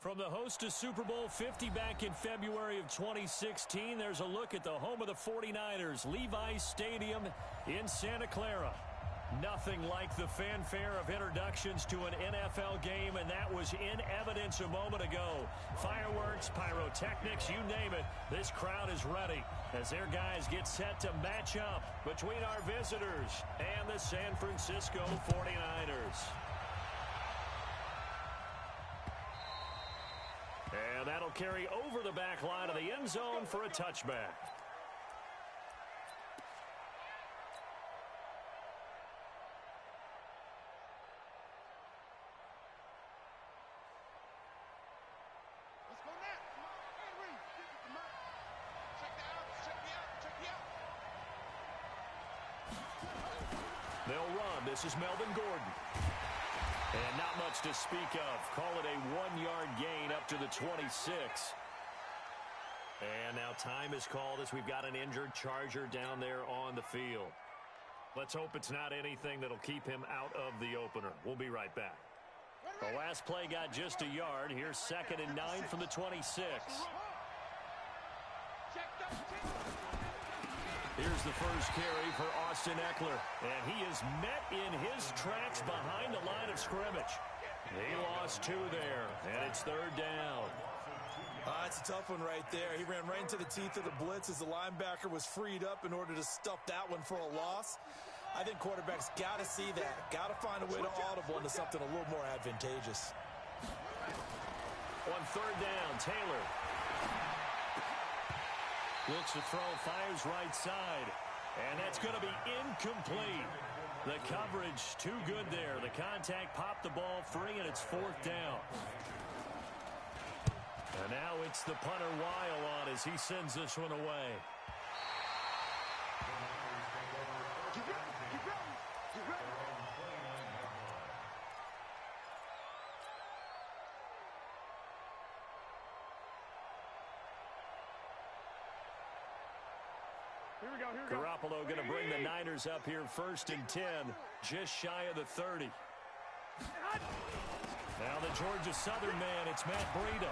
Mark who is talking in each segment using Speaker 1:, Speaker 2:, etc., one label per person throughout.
Speaker 1: From the host to Super Bowl 50 back in February of 2016, there's a look at the home of the 49ers, Levi's Stadium in Santa Clara. Nothing like the fanfare of introductions to an NFL game, and that was in evidence a moment ago. Fireworks, pyrotechnics, you name it, this crowd is ready as their guys get set to match up between our visitors and the San Francisco 49ers. And that'll carry over the back line of the end zone for a touchback.
Speaker 2: Let's go now. Come on, Henry. Come on. Check that out. Check me out. Check me out.
Speaker 1: They'll run. This is Melvin Gordon. And not much to speak of. Call it a 1-yard gain up to the 26. And now time is called as we've got an injured Charger down there on the field. Let's hope it's not anything that'll keep him out of the opener. We'll be right back. The last play got just a yard. Here's 2nd and 9 from the 26. Here's the first carry for Austin Ekeler. And he is met in his tracks behind the line of scrimmage. He lost 2 there, and it's 3rd down.
Speaker 3: It's a tough one right there. He ran right into the teeth of the blitz as the linebacker was freed up in order to stuff that one for a loss. I think quarterbacks got to see that. Got to find a way to audible into something a little more advantageous.
Speaker 1: On 3rd down, Taylor looks to throw, fires right side, and that's going to be incomplete. The coverage too good there. The contact popped the ball free, and it's 4th down. And now it's the punter Weil on as he sends this one away.
Speaker 2: Here we go.
Speaker 1: Garoppolo going to bring the Niners up here 1st and 10, just shy of the 30. Now the Georgia Southern man, it's Matt Breida.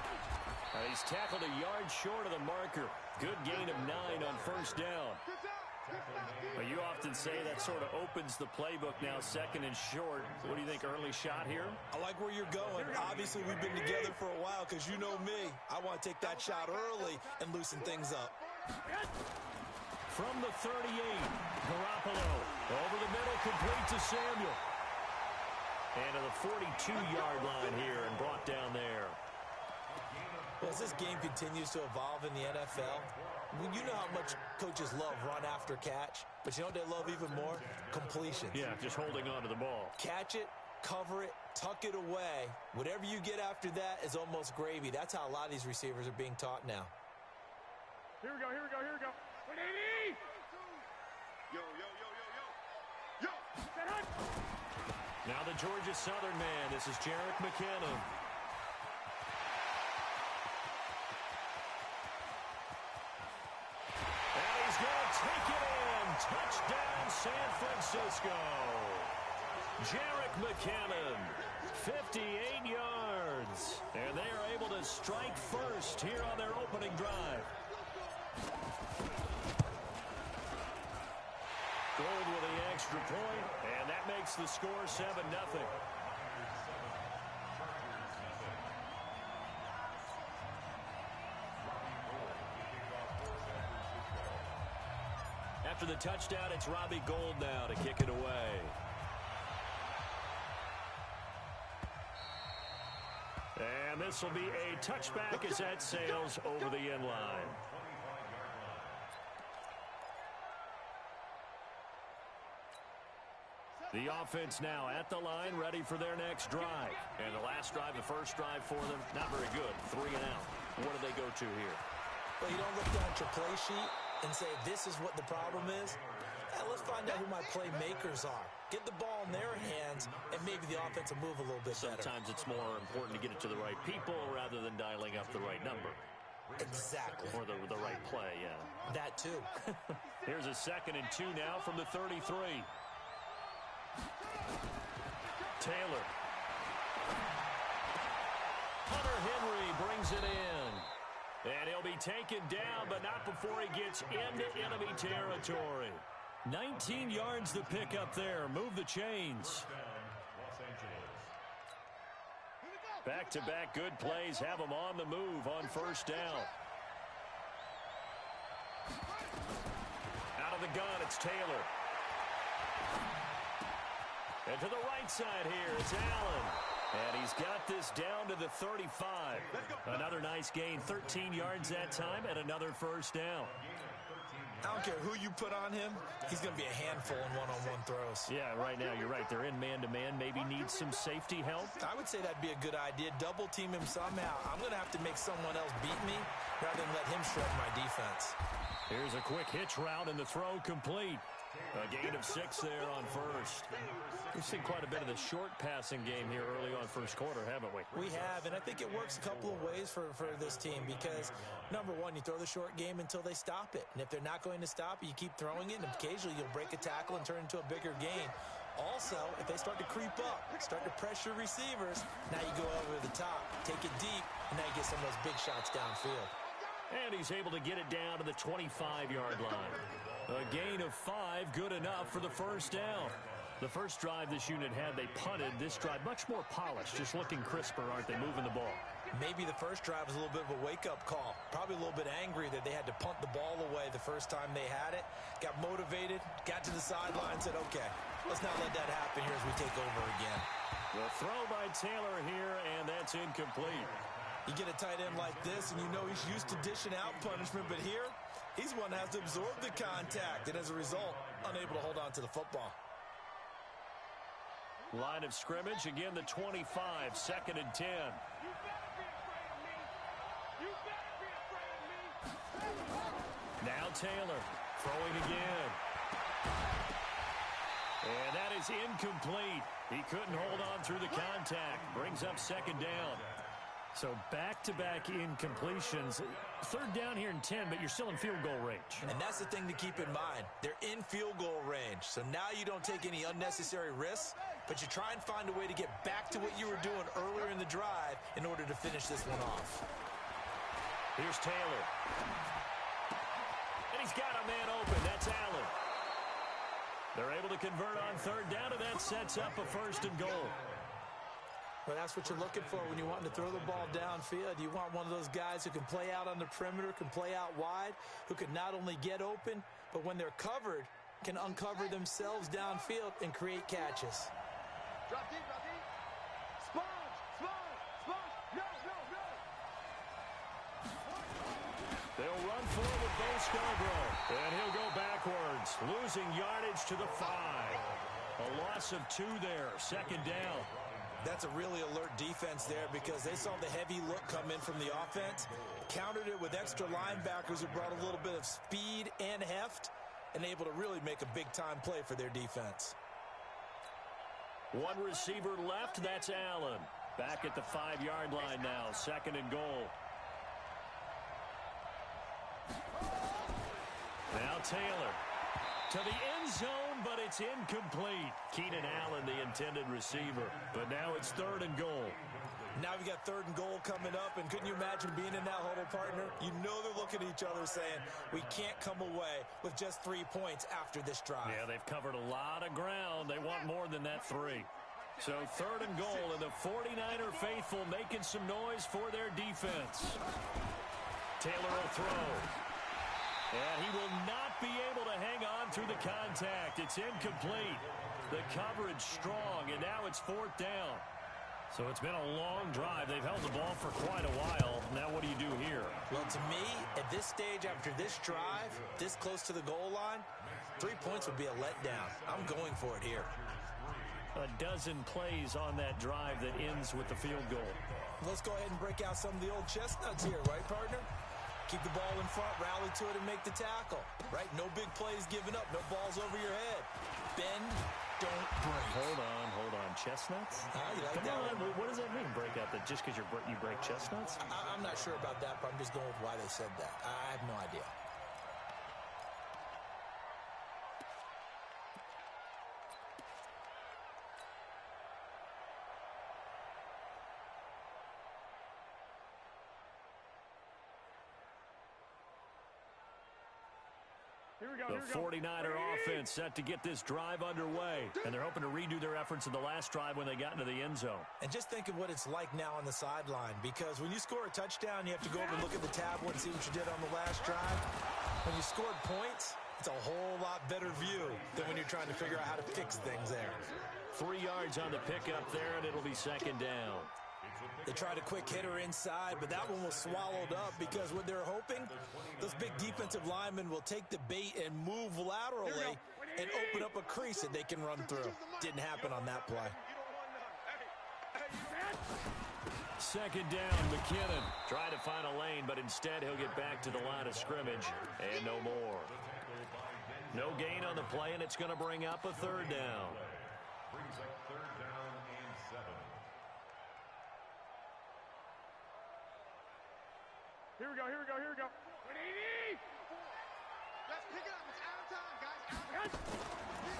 Speaker 1: He's tackled a yard short of the marker. Good gain of 9 on 1st down. But you often say that sort of opens the playbook now, 2nd and short. What do you think, early shot here?
Speaker 3: I like where you're going. Obviously, we've been together for a while because you know me. I want to take that shot early and loosen things up.
Speaker 1: From the 38, Garoppolo over the middle, complete to Samuel. And to the 42-yard line here and brought down there.
Speaker 3: Well, as this game continues to evolve in the NFL, you know how much coaches love run after catch, but you know what they love even more? Completions.
Speaker 1: Yeah, just holding on to the ball.
Speaker 3: Catch it, cover it, tuck it away. Whatever you get after that is almost gravy. That's how a lot of these receivers are being taught now.
Speaker 2: Here we go. 180. Yo.
Speaker 1: Now the Georgia Southern man. This is Jerick McKinnon. And he's going to take it in. Touchdown, San Francisco. Jerick McKinnon, 58 yards. And they are able to strike first here on their opening drive. Gold with the extra point, and that makes the score 7-0. After the touchdown, it's Robbie Gould now to kick it away. And this will be a touchback as that sails over the end line. The offense now at the line, ready for their next drive. And the last drive, the first drive for them, not very good. 3 and out. What do they go to here?
Speaker 3: Well, you don't look down at your play sheet and say, this is what the problem is. Let's find out who my playmakers are. Get the ball in their hands, and maybe the offense will move a little bit better.
Speaker 1: Sometimes it's more important to get it to the right people rather than dialing up the right number.
Speaker 3: Exactly.
Speaker 1: Or the right play, yeah.
Speaker 3: That too.
Speaker 1: Here's a 2nd and 2 now from the 33. Taylor. Hunter Henry throws it in. And he'll be taken down, but not before he gets into enemy territory. 19 yards to pick up there. Move the chains. Back-to-back good plays have them on the move on first down. Out of the gun, it's Taylor. And to the right side here, it's Allen. And he's got this down to the 35. Another nice gain, 13 yards that time, and another first down.
Speaker 3: I don't care who you put on him, he's going to be a handful in one-on-one throws.
Speaker 1: Yeah, right now, you're right. They're in man-to-man. Maybe needs some safety help.
Speaker 3: I would say that'd be a good idea. Double team him somehow. I'm going to have to make someone else beat me rather than let him shred my defense.
Speaker 1: Here's a quick hitch route, and the throw complete. A gain of 6 there on first. We've seen quite a bit of the short passing game here early on first quarter, haven't we?
Speaker 3: We have, and I think it works a couple of ways for this team because, number one, you throw the short game until they stop it. And if they're not going to stop it, you keep throwing it, and occasionally you'll break a tackle and turn it into a bigger gain. Also, if they start to creep up, start to pressure receivers, now you go over the top, take it deep, and now you get some of those big shots downfield.
Speaker 1: And he's able to get it down to the 25-yard line. A gain of 5, good enough for the first down. The first drive this unit had, they punted. This drive, much more polished, just looking crisper, aren't they, moving the ball?
Speaker 3: Maybe the first drive was a little bit of a wake-up call. Probably a little bit angry that they had to punt the ball away the first time they had it. Got motivated, got to the sideline, said, okay, let's not let that happen here as we take over again.
Speaker 1: The throw by Taylor here, and that's incomplete.
Speaker 3: You get a tight end like this, and you know he's used to dishing out punishment, but here, he's one that has to absorb the contact, and as a result, unable to hold on to the football.
Speaker 1: Line of scrimmage, again the 25, 2nd and 10.
Speaker 2: You better be afraid of me. You better be afraid of me.
Speaker 1: Now Taylor, throwing again. And that is incomplete. He couldn't hold on through the contact. Brings up 2nd down. So back-to-back incompletions. 3rd down here in 10, but you're still in field goal range.
Speaker 3: And that's the thing to keep in mind. They're in field goal range. So now you don't take any unnecessary risks, but you try and find a way to get back to what you were doing earlier in the drive in order to finish this one off.
Speaker 1: Here's Taylor. And he's got a man open. That's Allen. They're able to convert on 3rd down, and that sets up a 1st and goal.
Speaker 3: Well, that's what you're looking for when you're wanting to throw the ball downfield. You want one of those guys who can play out on the perimeter, can play out wide, who can not only get open, but when they're covered, can uncover themselves downfield and create catches.
Speaker 2: Drop deep, drop deep. Sponge, sponge, sponge. No, no, no.
Speaker 1: They'll run forward Bo Scarborough, and he'll go backwards, losing yardage to the 5. A loss of 2 there, 2nd down.
Speaker 3: That's a really alert defense there because they saw the heavy look come in from the offense, countered it with extra linebackers who brought a little bit of speed and heft, and able to really make a big-time play for their defense.
Speaker 1: One receiver left, that's Allen. Back at the 5-yard line now, 2nd and goal. Now Taylor to the end zone, but it's incomplete. Keenan Allen, the intended receiver. But now it's 3rd and goal.
Speaker 3: Now we got 3rd and goal coming up, and couldn't you imagine being in that huddle, partner? You know they're looking at each other saying, we can't come away with just 3 points after this drive.
Speaker 1: Yeah, they've covered a lot of ground. They want more than that 3. So 3rd and goal, and the 49er faithful making some noise for their defense. Taylor will throw. And he will not be able to hang on through the contact. It's incomplete. The coverage strong, and now it's 4th down. So it's been a long drive. They've held the ball for quite a while. Now what do you do here?
Speaker 3: Well, to me, at this stage after this drive, this close to the goal line, 3 points would be a letdown. I'm going for it here.
Speaker 1: A dozen plays on that drive that ends with the field goal.
Speaker 3: Let's go ahead and break out some of the old chestnuts here, right, partner? Keep the ball in front, rally to it, and make the tackle. Right? No big plays given up. No balls over your head. Bend, don't break.
Speaker 1: Hold on. Chestnuts?
Speaker 3: You like
Speaker 1: Come
Speaker 3: that
Speaker 1: on.
Speaker 3: one?
Speaker 1: What does that mean, break out? That just because you break chestnuts?
Speaker 3: I'm not sure about that, but I'm just going with why they said that. I have no idea.
Speaker 1: The 49er offense set to get this drive underway, and they're hoping to redo their efforts in the last drive when they got into the end zone.
Speaker 3: And just think of what it's like now on the sideline, because when you score a touchdown, you have to go over and look at the tablet and see what you did on the last drive. When you scored points, it's a whole lot better view than when you're trying to figure out how to fix things there.
Speaker 1: 3 yards on the pickup there, and it'll be second down.
Speaker 3: They tried a quick hitter inside, but that one was swallowed up because what they're hoping, those big defensive linemen will take the bait and move laterally and open up a crease that they can run through. Didn't happen on that play.
Speaker 1: Second down, McKinnon trying to find a lane, but instead he'll get back to the line of scrimmage and no more. No gain on the play, and it's going to bring up a third down.
Speaker 4: Brings up third down and 7.
Speaker 2: Here we go. Let's pick it up. It's out of time, guys.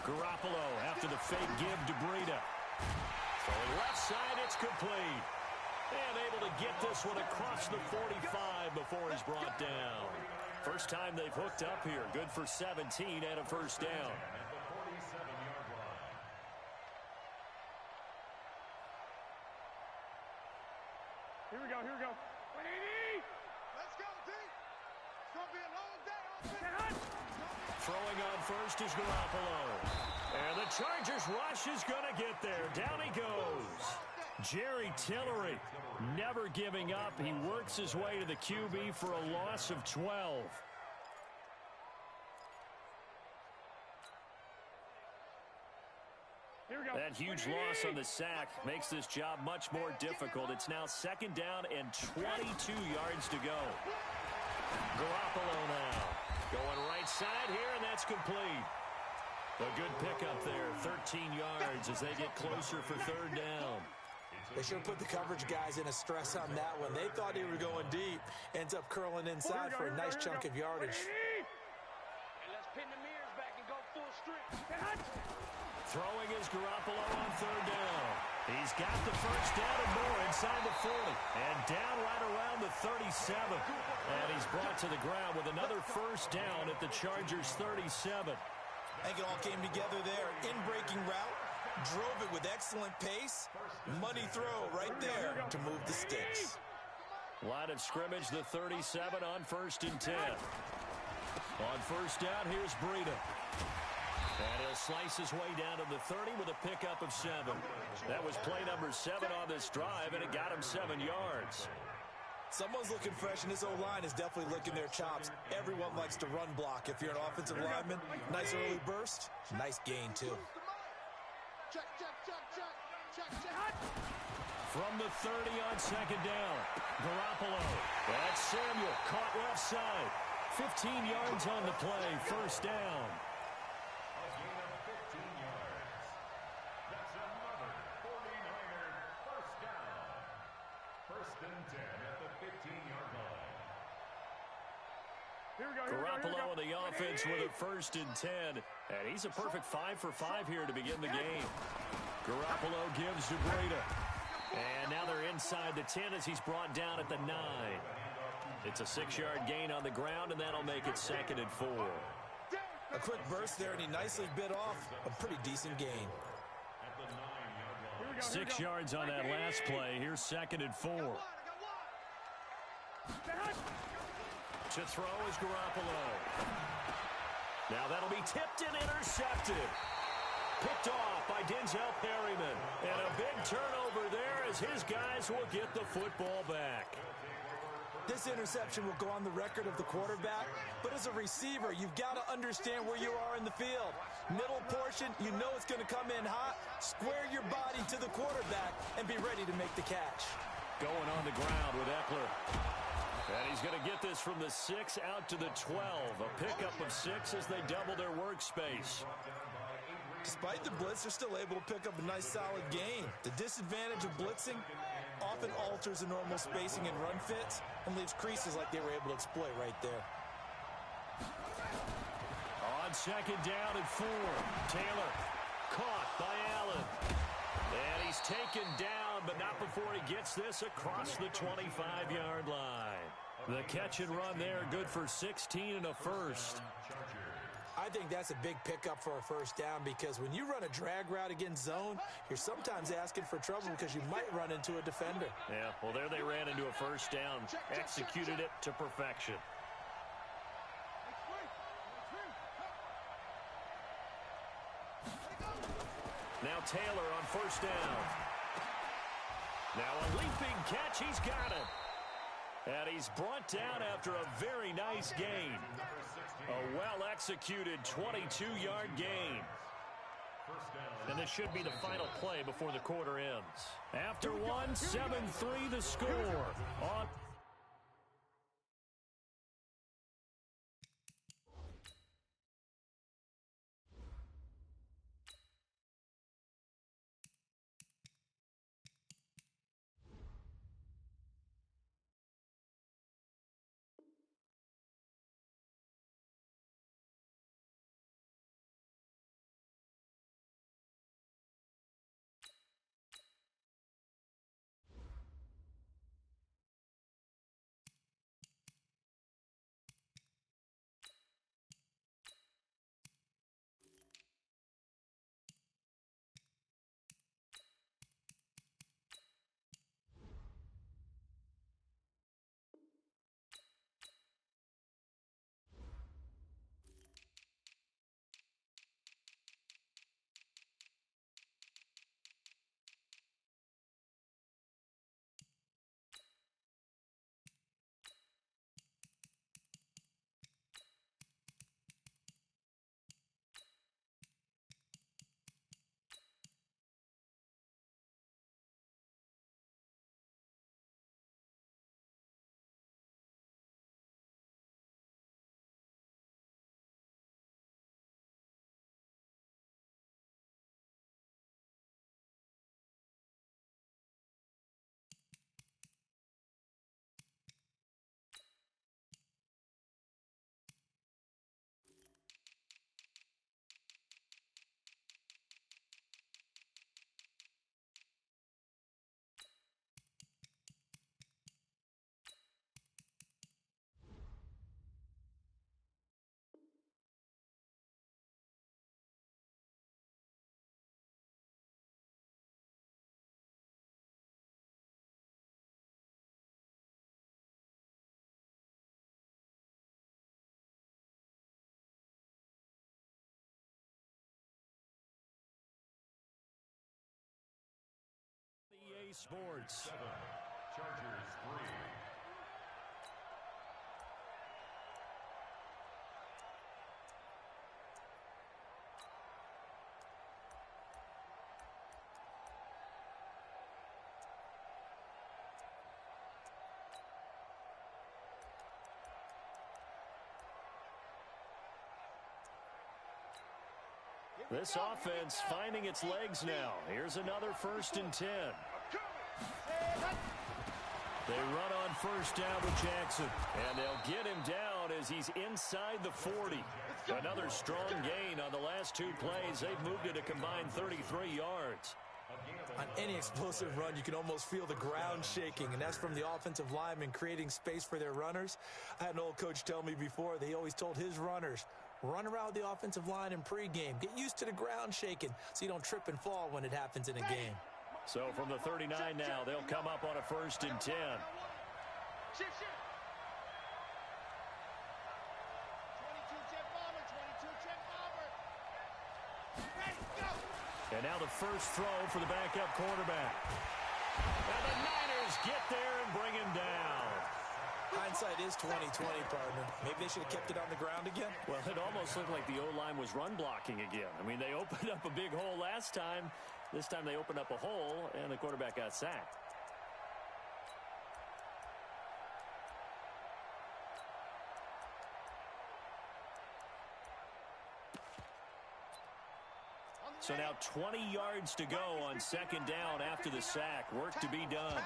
Speaker 1: Garoppolo after the fake give to Breida. Throwing left side, it's complete. And able to get this one across the 45 before he's brought down. First time they've hooked up here. Good for 17 and a first down.
Speaker 2: Here we go. Let's go, D. It's going to be a long day.
Speaker 1: Throwing on first is Garoppolo. And the Chargers rush is going to get there. Down he goes. Jerry Tillery never giving up. He works his way to the QB for a loss of 12. That huge loss on the sack makes this job much more difficult. It's now second down and 22 yards to go. Garoppolo now going right side here, and that's complete. A good pickup there, 13 yards as they get closer for third down.
Speaker 3: They should have put the coverage guys in a stress on that one. They thought he was going deep. Ends up curling inside for a nice chunk of yardage.
Speaker 2: And let's pin the mirrors back and go full strip.
Speaker 1: Throwing is Garoppolo on third down. He's got the first down and more inside the 40. And down right around the 37. And he's brought to the ground with another first down at the Chargers' 37.
Speaker 3: I think it all came together there. In-breaking route. Drove it with excellent pace. Money throw right there to move the sticks.
Speaker 1: Line of scrimmage, the 37 on first and 10. On first down, here's Breida. And he'll slice his way down to the 30 with a pickup of 7. That was play number 7 on this drive, and it got him 7 yards.
Speaker 3: Someone's looking fresh, and this O-line is definitely licking their chops. Everyone likes to run block. If you're an offensive lineman, nice early burst, nice gain, too.
Speaker 2: Check.
Speaker 1: From the 30 on second down, Garoppolo. That's Samuel, caught left side. 15 yards on the play, first down.
Speaker 4: A gain of 15 yards. That's another 49er first down. First and 10 at the 15-yard line.
Speaker 1: Garoppolo and the offense with a first and 10. And he's a perfect 5 for 5 here to begin the game. Garoppolo gives to Breida. And now they're inside the 10 as he's brought down at the 9. It's a 6-yard gain on the ground, and that'll make it second and 4.
Speaker 3: A quick burst there, and he nicely bit off a pretty decent gain.
Speaker 1: 6 yards on that last play. Here's second and 4. To throw is Garoppolo. Now that'll be tipped and intercepted. Picked off by Denzel Perryman. And a big turnover there as his guys will get the football back.
Speaker 3: This interception will go on the record of the quarterback, but as a receiver, you've got to understand where you are in the field. Middle portion, you know it's going to come in hot. Square your body to the quarterback and be ready to make the catch.
Speaker 1: Going on the ground with Eckler. And he's going to get this from the 6 out to the 12. A pickup of 6 as they double their workspace.
Speaker 3: Despite the blitz, they're still able to pick up a nice solid gain. The disadvantage of blitzing often alters the normal spacing and run fits and leaves creases like they were able to exploit right there.
Speaker 1: On second down and 4, Taylor caught by Allen. And he's taken down, but not before he gets this across the 25-yard line. The catch and run there, good for 16 and a first.
Speaker 3: I think that's a big pickup for a first down because when you run a drag route against zone, you're sometimes asking for trouble because you might run into a defender.
Speaker 1: Yeah, well, there they ran into a first down, executed it to perfection. Now Taylor on first down. Now a leaping catch. He's got it. And he's brought down after a very nice gain. A well-executed 22-yard gain. And this should be the final play before the quarter ends. After one, 7-3 the score. On EA Sports.
Speaker 4: 7, Chargers 3.
Speaker 1: This offense finding its legs now. Here's another 1st and 10. They run on first down with Jackson. And they'll get him down as he's inside the 40. Another strong gain on the last 2 plays. They've moved it a combined 33 yards.
Speaker 3: On any explosive run, you can almost feel the ground shaking, and that's from the offensive linemen creating space for their runners. I had an old coach tell me before, he always told his runners, run around the offensive line in pregame. Get used to the ground shaking so you don't trip and fall when it happens in a game.
Speaker 1: So from the 39 now, they'll come up on a 1st and 10.
Speaker 2: Shift. 22 jet bomber, 22 jet bomber. Ready, go.
Speaker 1: And now the first throw for the backup quarterback. And the Niners get there and bring him down.
Speaker 3: Hindsight is 20/20, partner. Maybe they should have kept it on the ground again.
Speaker 1: Well, it almost looked like the O-line was run blocking again. I mean, they opened up a big hole last time. This time they opened up a hole, and the quarterback got sacked. So now 20 yards to go on 2nd down after the sack. Work to be done.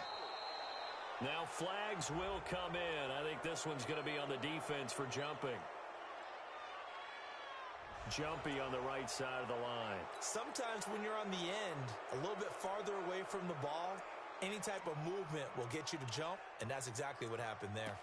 Speaker 1: Now flags will come in. I think this one's going to be on the defense for jumping. Jumpy on the right side of the line.
Speaker 3: Sometimes when you're on the end, a little bit farther away from the ball, any type of movement will get you to jump, and that's exactly what happened there.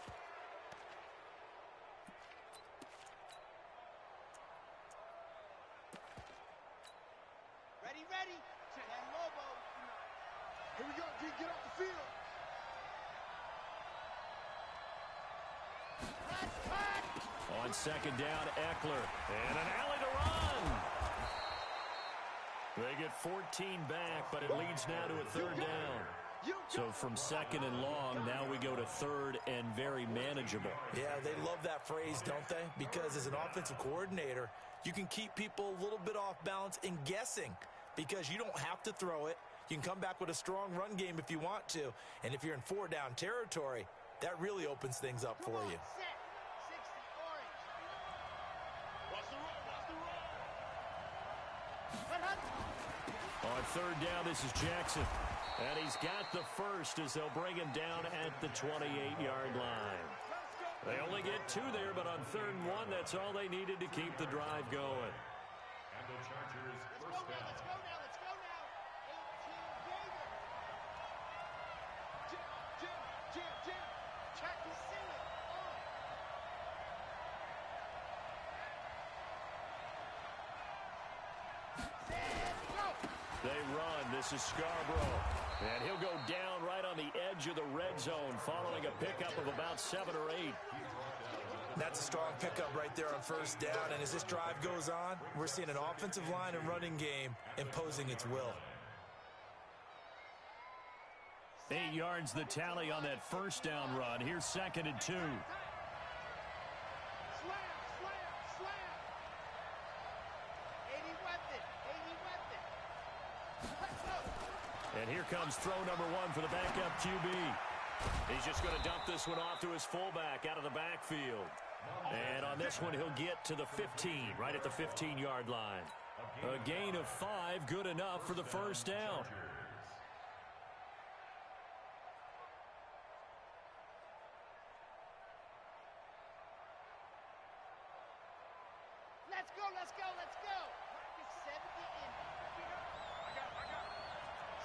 Speaker 1: on second down, Eckler. And an alley to run. They get 14 back, but it leads now to a third down. So from second and long, now we go to third and very manageable.
Speaker 3: Yeah, they love that phrase, don't they? Because as an offensive coordinator, you can keep people a little bit off balance and guessing because you don't have to throw it. You can come back with a strong run game if you want to. And if you're in four-down territory, that really opens things up for you.
Speaker 1: On third down, this is Jackson. And he's got the first as they'll bring him down at the 28-yard line. They only get two there, but on third and one, that's all they needed to keep the drive going.
Speaker 4: And the Chargers first down.
Speaker 2: Let's go now. 18 Gator. Jim. Check the ceiling.
Speaker 1: They run. This is Scarborough. And he'll go down right on the edge of the red zone following a pickup of about 7 or 8.
Speaker 3: That's a strong pickup right there on first down. And as this drive goes on, we're seeing an offensive line and running game imposing its will.
Speaker 1: 8 yards the tally on that first down run. Here's second and 2.
Speaker 2: Slam.
Speaker 1: And here comes throw number 1 for the backup QB. He's just going to dump this one off to his fullback out of the backfield. And on this one, he'll get to the 15, right at the 15-yard line. A gain of 5, good enough for the first down.
Speaker 2: Let's go. Marcus 70 and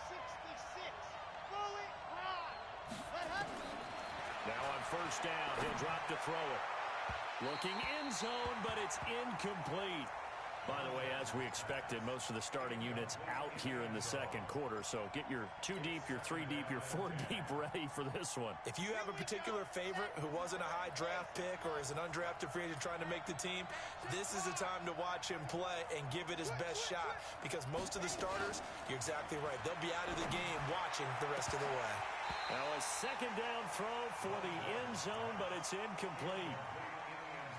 Speaker 2: 66. Fully high.
Speaker 1: Now on first down, he'll drop to throw it. Looking end zone, but it's incomplete. By the way, as we expected, most of the starting units out here in the second quarter. So get your 2 deep, your 3 deep, your 4 deep ready for this one.
Speaker 3: If you have a particular favorite who wasn't a high draft pick or is an undrafted free agent trying to make the team, this is the time to watch him play and give it his best shot because most of the starters, you're exactly right, they'll be out of the game watching the rest of the way.
Speaker 1: Now a second down throw for the end zone, but it's incomplete.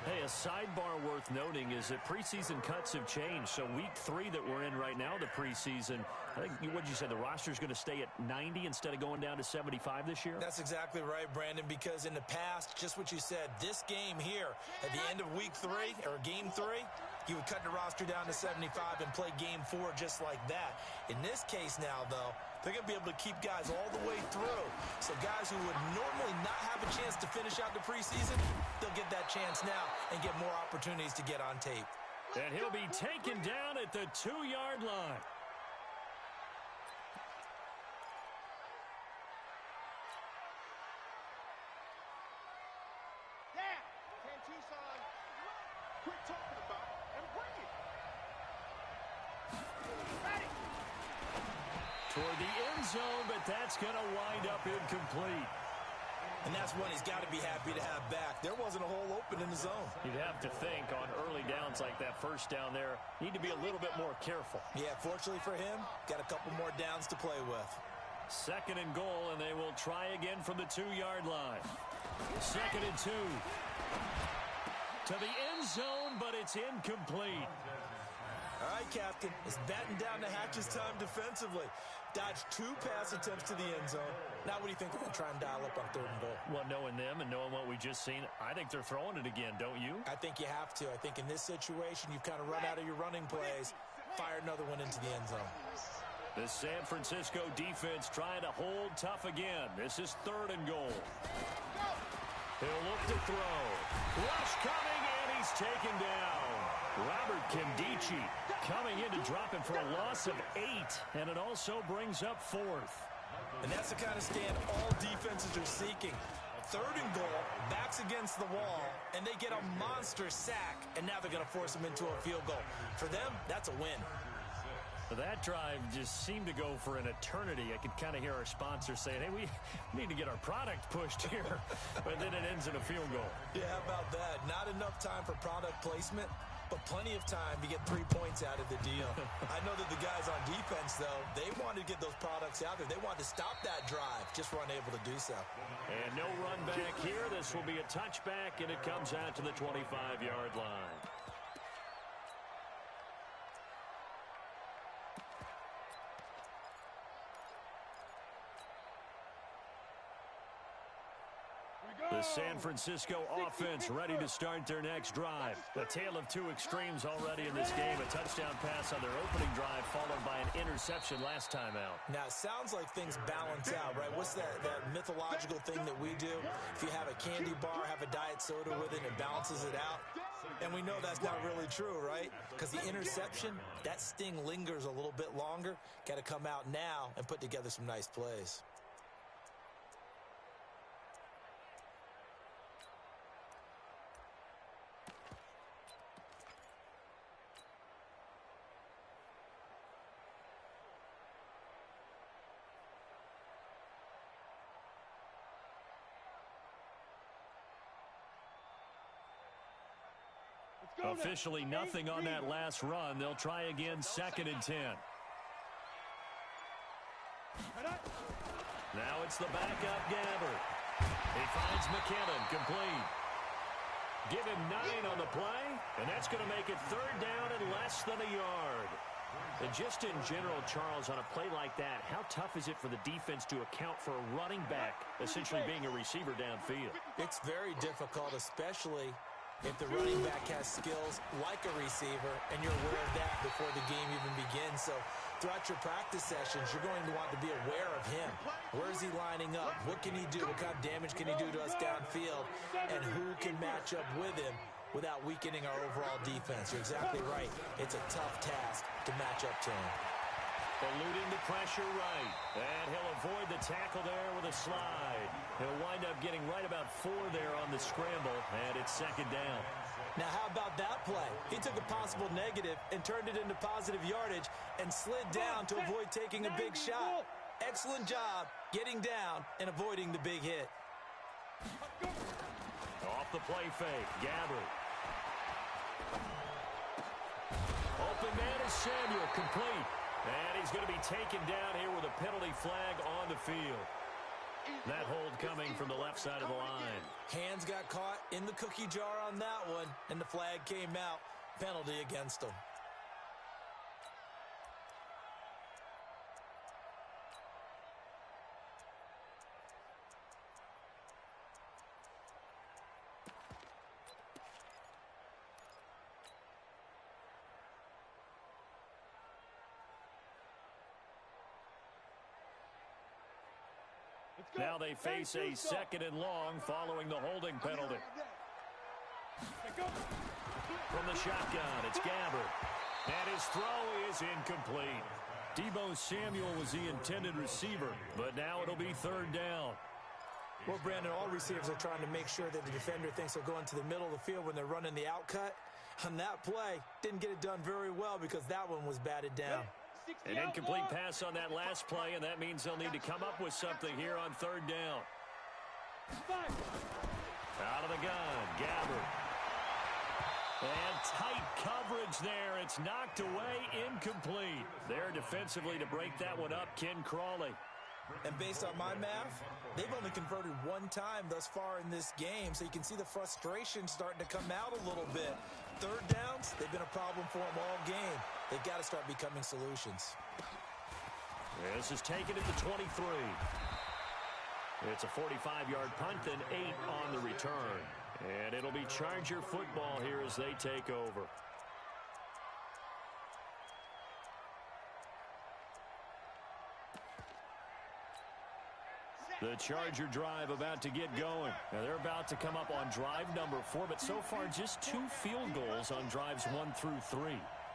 Speaker 1: Hey, a sidebar worth noting is that preseason cuts have changed. So week 3 that we're in right now, the preseason, I think, what'd you say, the roster's going to stay at 90 instead of going down to 75 this year?
Speaker 3: That's exactly right, Brandon, because in the past, just what you said, this game here, at the end of week 3, or game 3, you would cut the roster down to 75 and play game 4 just like that. In this case now, though, they're going to be able to keep guys all the way through. So guys who would normally not have a chance to finish out the preseason, they'll get that chance now and get more opportunities to get on tape.
Speaker 1: And he'll be taken down at the 2-yard line.
Speaker 2: Down. 10 Tucson. Quit talking about it and bring it. Ready.
Speaker 1: Toward the end zone, but that's going to wind up incomplete.
Speaker 3: And that's one he's got to be happy to have back. There wasn't a hole open in the zone.
Speaker 1: You'd have to think on early downs like that first down there, need to be a little bit more careful.
Speaker 3: Yeah, fortunately for him, got a couple more downs to play with.
Speaker 1: Second and goal, and they will try again from the 2-yard line. Second and 2. To the end zone, but it's incomplete.
Speaker 3: All right, Captain. It's batten down the hatches time defensively. Dodged 2 pass attempts to the end zone. Now what do you think they're going to try and dial up on third and goal?
Speaker 1: Well, knowing them and knowing what we just seen, I think they're throwing it again, don't you?
Speaker 3: I think you have to. I think in this situation, you've kind of run out of your running plays. Fire another one into the end zone.
Speaker 1: The San Francisco defense trying to hold tough again. This is third and goal. He'll look to throw. Rush coming, and he's taken down. Robert Nkemdiche coming in to drop him for a loss of 8, and it also brings up 4th.
Speaker 3: And that's the kind of stand all defenses are seeking. Third and goal, backs against the wall, and they get a monster sack, and now they're going to force them into a field goal. For them, that's a win.
Speaker 1: That drive just seemed to go for an eternity. I could kind of hear our sponsor saying, hey, we need to get our product pushed here. But then it ends in a field goal.
Speaker 3: Yeah, how about that? Not enough time for product placement, but plenty of time to get 3 points out of the deal. I know that the guys on defense, though, they wanted to get those products out there. They wanted to stop that drive, just weren't able to do so.
Speaker 1: And no run back here. This will be a touchback, and it comes out to the 25-yard line. The San Francisco offense ready to start their next drive. A tale of two extremes already in this game. A touchdown pass on their opening drive followed by an interception last time out.
Speaker 3: Now, it sounds like things balance out, right? What's that mythological thing that we do? If you have a candy bar, have a diet soda with it, it balances it out. And we know that's not really true, right? Because the interception, that sting lingers a little bit longer. Got to come out now and put together some nice plays.
Speaker 1: Officially nothing on that last run. They'll try again, 2nd and 10. Now it's the backup Gabbert. He finds McKinnon, complete. Give him 9 on the play, and that's going to make it 3rd down and less than a yard. And just in general, Charles, on a play like that, how tough is it for the defense to account for a running back essentially being a receiver downfield?
Speaker 3: It's very difficult, especially if the running back has skills like a receiver, and you're aware of that before the game even begins. So throughout your practice sessions, you're going to want to be aware of him. Where is he lining up? What can he do? What kind of damage can he do to us downfield? And who can match up with him without weakening our overall defense? You're exactly right. It's a tough task to match up to him.
Speaker 1: Eluding the pressure right. And he'll avoid the tackle there with a slide. He'll wind up getting right about 4 there on the scramble, and it's 2nd down.
Speaker 3: Now, how about that play? He took a possible negative and turned it into positive yardage and slid down to avoid taking a big shot. Excellent job getting down and avoiding the big hit.
Speaker 1: Off the play fake, Gabbert. Open man is Samuel, complete. And he's going to be taken down here with a penalty flag on the field. That hold coming from the left side of the line.
Speaker 3: Hands got caught in the cookie jar on that one, and the flag came out. Penalty against him.
Speaker 1: Now they face a 2nd and long following the holding penalty. From the shotgun, it's Gabbert. And his throw is incomplete. Deebo Samuel was the intended receiver, but now it'll be 3rd down.
Speaker 3: Well, Brandon, all receivers are trying to make sure that the defender thinks they'll go into the middle of the field when they're running the outcut. On that play, didn't get it done very well because that one was batted down.
Speaker 1: An incomplete pass on that last play, and that means they'll need to come up with something here on 3rd down. Out of the gun, Gabbert. And tight coverage there. It's knocked away, incomplete. There defensively to break that one up, Ken Crawley.
Speaker 3: And based on my math, they've only converted 1 time thus far in this game, so you can see the frustration starting to come out a little bit. 3rd downs, they've been a problem for them all game. They've got to start becoming solutions.
Speaker 1: This is taken at the 23. It's a 45-yard punt, then 8 on the return. And it'll be Charger football here as they take over. The Charger drive about to get going. Now they're about to come up on drive number 4, but so far just 2 field goals on drives 1 through 3.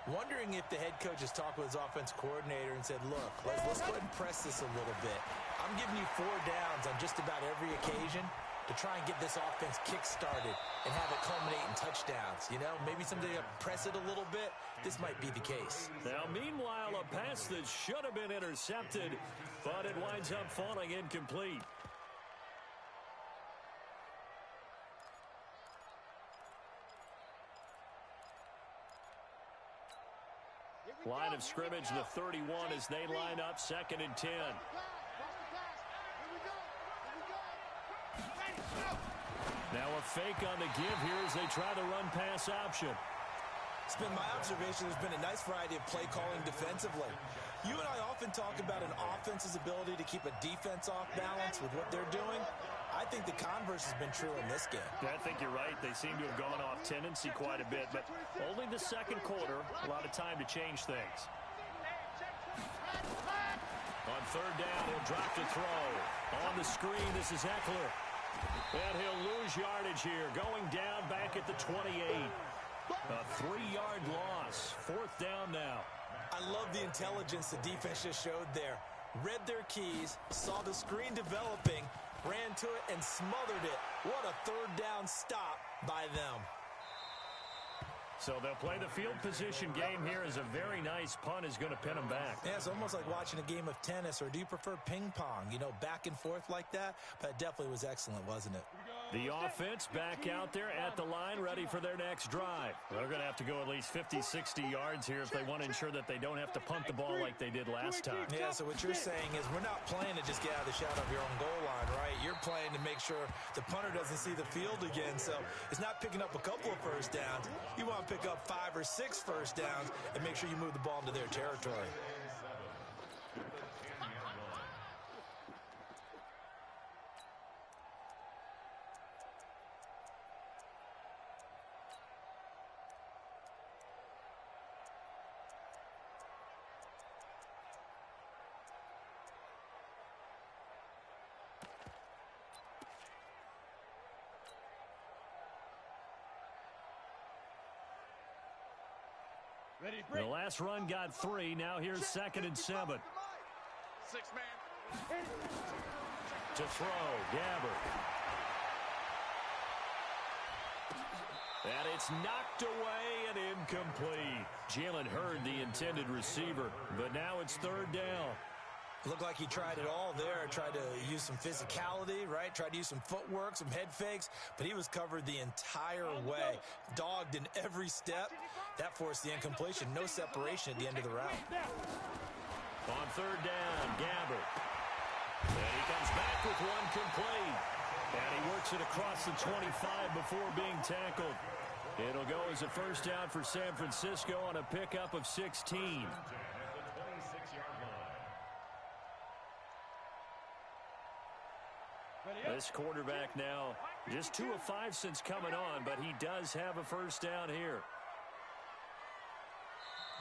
Speaker 3: Wondering if the head coach has talked with his offensive coordinator and said, look, let's go ahead and press this a little bit. I'm giving you 4 downs on just about every occasion to try and get this offense kick-started and have it culminate in touchdowns. You know, maybe someday press it a little bit. This might be the case.
Speaker 1: Now, meanwhile, a pass that should have been intercepted, but it winds up falling incomplete. Line of scrimmage, the 31 as they line up, 2nd and 10. Now a fake on the give here as they try the run-pass option.
Speaker 3: It's been my observation there's been a nice variety of play calling defensively. You and I often talk about an offense's ability to keep a defense off balance with what they're doing. I think the converse has been true in this game.
Speaker 1: Yeah, I think you're right. They seem to have gone off tendency quite a bit, but only the second quarter, a lot of time to change things. On 3rd down, he'll drop to throw. On the screen, this is Eckler. And he'll lose yardage here, going down back at the 28. A 3-yard loss. 4th down now.
Speaker 3: I love the intelligence the defense just showed there. Read their keys, saw the screen developing, ran to it and smothered it. What a 3rd down stop by them.
Speaker 1: So they'll play the field position game here as a very nice punt is going to pin them back.
Speaker 3: Yeah, it's almost like watching a game of tennis, or do you prefer ping pong? You know, back and forth like that? But it definitely was excellent, wasn't it?
Speaker 1: The offense back out there at the line, ready for their next drive. They're going to have to go at least 50, 60 yards here if they want to ensure that they don't have to punt the ball like they did last time.
Speaker 3: Yeah, so what you're saying is we're not playing to just get out of the shadow of your own goal line, right? You're playing to make sure the punter doesn't see the field again. So it's not picking up a couple of first downs. You want to pick up 5 or 6 first downs and make sure you move the ball into their territory.
Speaker 1: The last run got 3. Now here's 2nd and 7.
Speaker 2: 6-man.
Speaker 1: To throw, Gabbert. And it's knocked away and incomplete. Jalen Hurd, the intended receiver, but now it's 3rd down.
Speaker 3: Looked like he tried it all there, tried to use some physicality, right? Tried to use some footwork, some head fakes, but he was covered the entire way. Dogged in every step. That forced the incompletion. No separation at the end of the route.
Speaker 1: On 3rd down, Gabbert. And he comes back with one complete. And he works it across the 25 before being tackled. It'll go as a first down for San Francisco on a pickup of 16. This quarterback now just 2 of 5 since coming on, but he does have a first down here.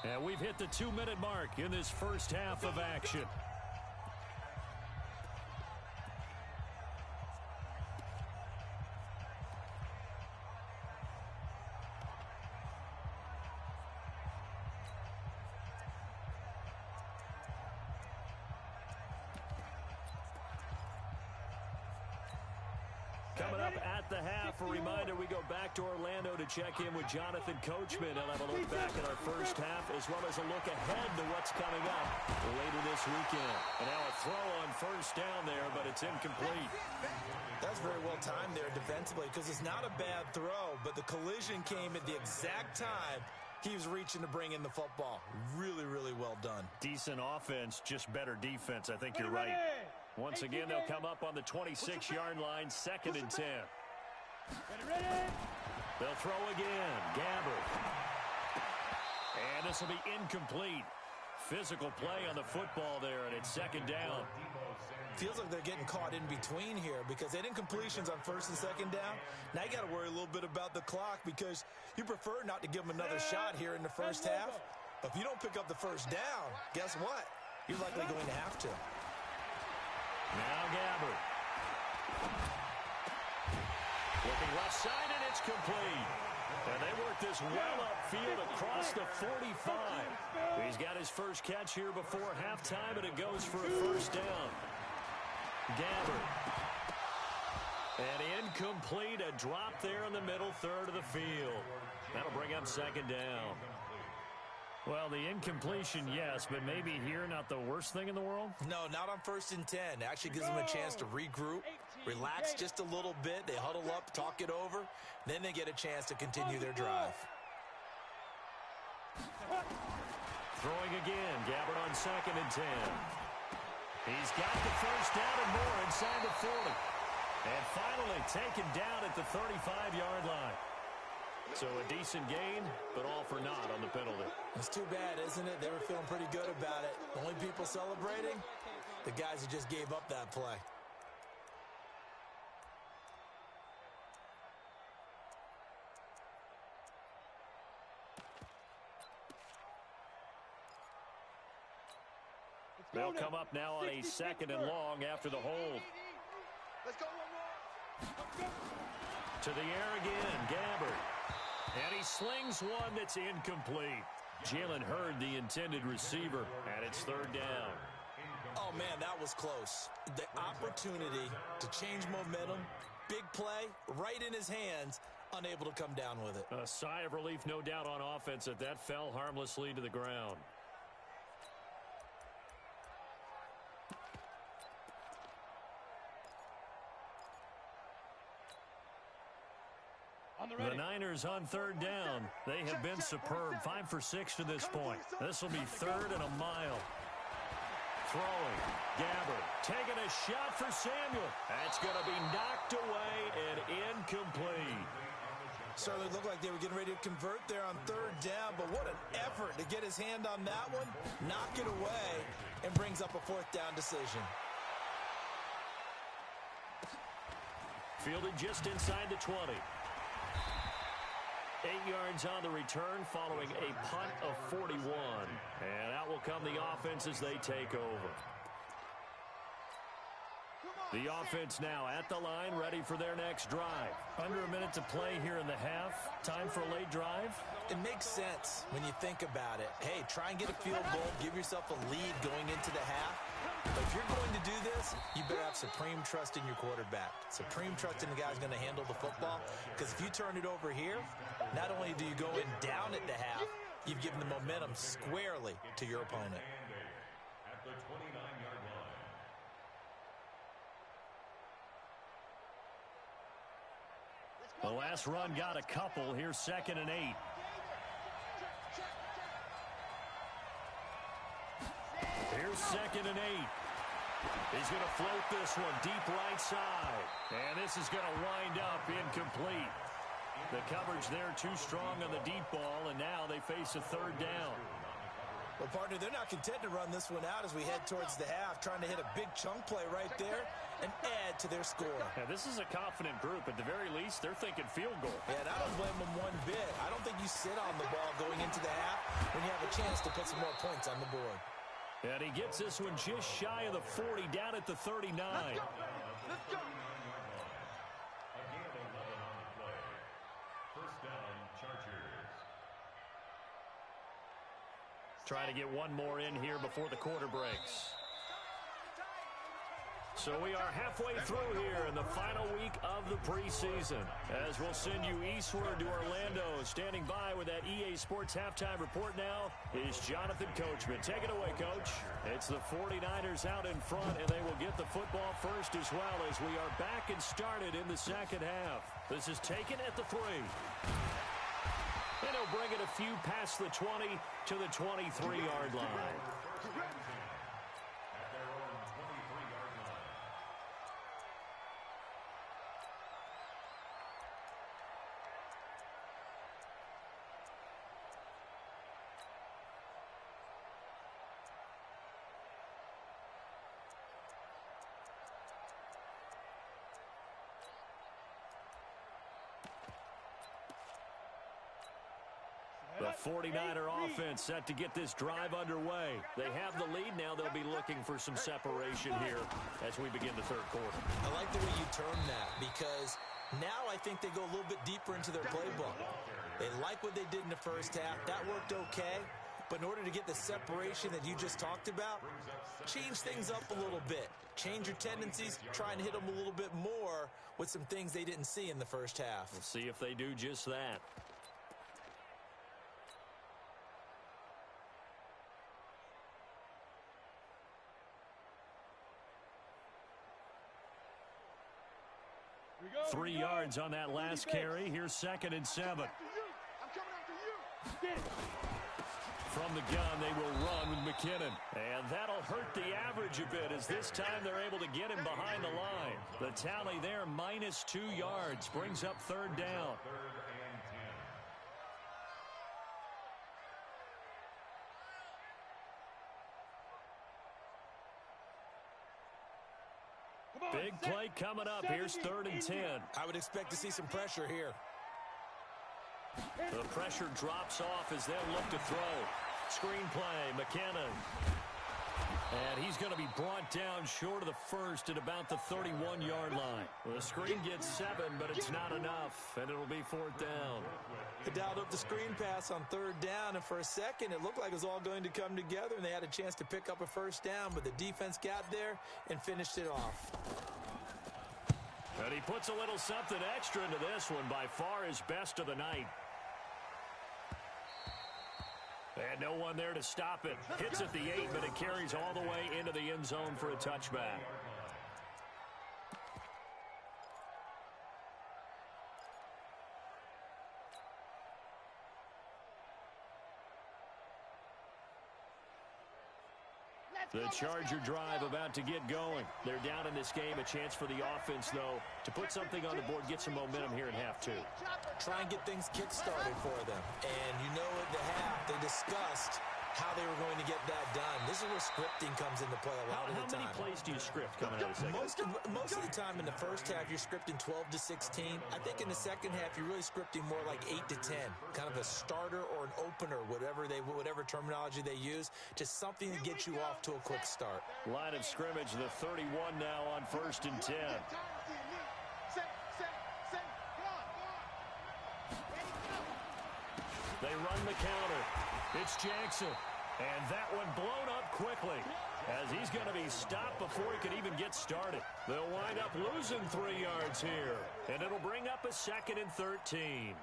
Speaker 1: And we've hit the 2-minute mark in this first half of action. Coming up at the half, a reminder, we go back to Orlando to check in with Jonathan Coachman. He'll have a look back at our first half as well as a look ahead to what's coming up later this weekend. And now a throw on first down there, but it's incomplete.
Speaker 3: That's very well timed there defensively because it's not a bad throw, but the collision came at the exact time he was reaching to bring in the football. Really, really well done.
Speaker 1: Decent offense, just better defense. I think you're right. Once again, they'll come up on the 26-yard line, 2nd and 10. They'll throw again. Gabbert. And this will be incomplete. Physical play on the football there, and it's 2nd down.
Speaker 3: Feels like they're getting caught in between here because they did incompletions on 1st and 2nd down. Now you got to worry a little bit about the clock because you prefer not to give them another shot here in the first half. But if you don't pick up the first down, guess what? You're likely going to have to.
Speaker 1: Now Gabbert. Looking left side, and it's complete. And they work this well upfield across the 45. He's got his first catch here before halftime, and it goes for a first down. Gabbert. And incomplete, a drop there in the middle third of the field. That'll bring up second down. Well, the incompletion, yes, but maybe here not the worst thing in the world?
Speaker 3: No, not on 1st and 10. Actually gives them a chance to regroup, relax just a little bit. They huddle up, talk it over. Then they get a chance to continue their drive.
Speaker 1: Throwing again, Gabbert on 2nd and 10. He's got the first down and more inside the 40. And finally taken down at the 35-yard line. So a decent gain, but all for naught on the penalty.
Speaker 3: It's too bad, isn't it? They were feeling pretty good about it. The only people celebrating, the guys who just gave up that play.
Speaker 1: They'll come up now on a 2nd and long after the hold.
Speaker 2: Let's go one more.
Speaker 1: To the air again, Gabbert. And he slings one that's incomplete. Jalen Hurd, the intended receiver, and it's 3rd down.
Speaker 3: Oh, man, that was close. The opportunity to change momentum, big play, right in his hands, unable to come down with it.
Speaker 1: A sigh of relief, no doubt, on offense that that fell harmlessly to the ground. The Niners on 3rd down. They have been superb. 5 for 6 to this point. This will be 3rd and a mile. Throwing. Gabbert taking a shot for Samuel. That's going to be knocked away and incomplete.
Speaker 3: Certainly looked like they were getting ready to convert there on 3rd down, but what an effort to get his hand on that one, knock it away, and brings up a 4th down decision.
Speaker 1: Fielded just inside the 20. 8 yards on the return following a punt of 41. And out will come the offense as they take over. The offense now at the line, ready for their next drive. Under a minute to play here in the half. Time for a late drive.
Speaker 3: It makes sense when you think about it. Hey, try and get a field goal, give yourself a lead going into the half. But if you're going to do this, you better have supreme trust in your quarterback. Supreme trust in the guy who's going to handle the football. Because if you turn it over here, not only do you go in down at the half, you've given the momentum squarely to your opponent.
Speaker 4: At the 29-yard line.
Speaker 1: The last run got a couple. Here's 2nd and 8. Here's 2nd and 8. He's going to float this one deep right side. And this is going to wind up incomplete. The coverage there too strong on the deep ball, and now they face a 3rd down.
Speaker 3: Well, partner, they're not content to run this one out as we head towards the half, trying to hit a big chunk play right there and add to their score.
Speaker 1: Yeah, this is a confident group. At the very least, they're thinking field goal.
Speaker 3: Yeah, and I don't blame them one bit. I don't think you sit on the ball going into the half when you have a chance to put some more points on the board.
Speaker 1: And he gets this one just shy of the 40, down at the 39.
Speaker 2: Let's go.
Speaker 4: Again, 11 on the play. First down, Chargers.
Speaker 1: Try to get one more in here before the quarter breaks. So we are halfway through here in the final week of the preseason. As we'll send you eastward to Orlando. Standing by with that EA Sports halftime report now is Jonathan Coachman. Take it away, Coach. It's the 49ers out in front, and they will get the football first as well as we are back and started in the second half. This is taken at the 3. And he'll bring it a few past the 20 to the 23-yard line.
Speaker 4: At their own 23-yard line.
Speaker 1: The 49er offense set to get this drive underway. They have the lead now. They'll be looking for some separation here as we begin the 3rd quarter.
Speaker 3: I like the way you term that because now I think they go a little bit deeper into their playbook. They like what they did in the first half. That worked okay. But in order to get the separation that you just talked about, change things up a little bit. Change your tendencies, try and hit them a little bit more with some things they didn't see in the first half.
Speaker 1: We'll see if they do just that.
Speaker 2: Here we go.
Speaker 1: 3 yards on that last carry. Here's 2nd and 7.
Speaker 2: I'm coming after you.
Speaker 1: From the gun, they will run with McKinnon. And that'll hurt the average a bit as this time they're able to get him behind the line. The tally there, minus 2 yards, brings up 3rd down. Big play coming up. Here's 3rd and 10.
Speaker 3: I would expect to see some pressure here.
Speaker 1: The pressure drops off as they'll look to throw. Screen play, McKinnon. And he's going to be brought down short of the first at about the 31-yard line. The screen gets 7, but it's not enough, and it'll be 4th down.
Speaker 3: They dialed up the screen pass on 3rd down, and for a second it looked like it was all going to come together, and they had a chance to pick up a 1st down, but the defense got there and finished it off.
Speaker 1: And he puts a little something extra into this one, by far his best of the night. And no one there to stop it. Hits at the 8, but it carries all the way into the end zone for a touchback. The Charger drive about to get going. They're down in this game. A chance for the offense, though, to put something on the board, get some momentum here in half 2.
Speaker 3: Try and get things kick-started for them. And you know at the half, they discussed how they were going to get that done. This is where scripting comes into play a lot of the time.
Speaker 1: How many plays do you script coming out of the second?
Speaker 3: Most of the time in the first half, you're scripting 12 to 16. I think in the second half, you're really scripting more like 8 to 10. Kind of a starter or an opener, whatever terminology they use. Just something to get you off to a quick start.
Speaker 1: Line of scrimmage, the 31 now on 1st and 10. They run the counter. It's Jackson. And that one blown up quickly as he's going to be stopped before he can even get started. They'll wind up losing 3 yards here. And it'll bring up a 2nd and 13.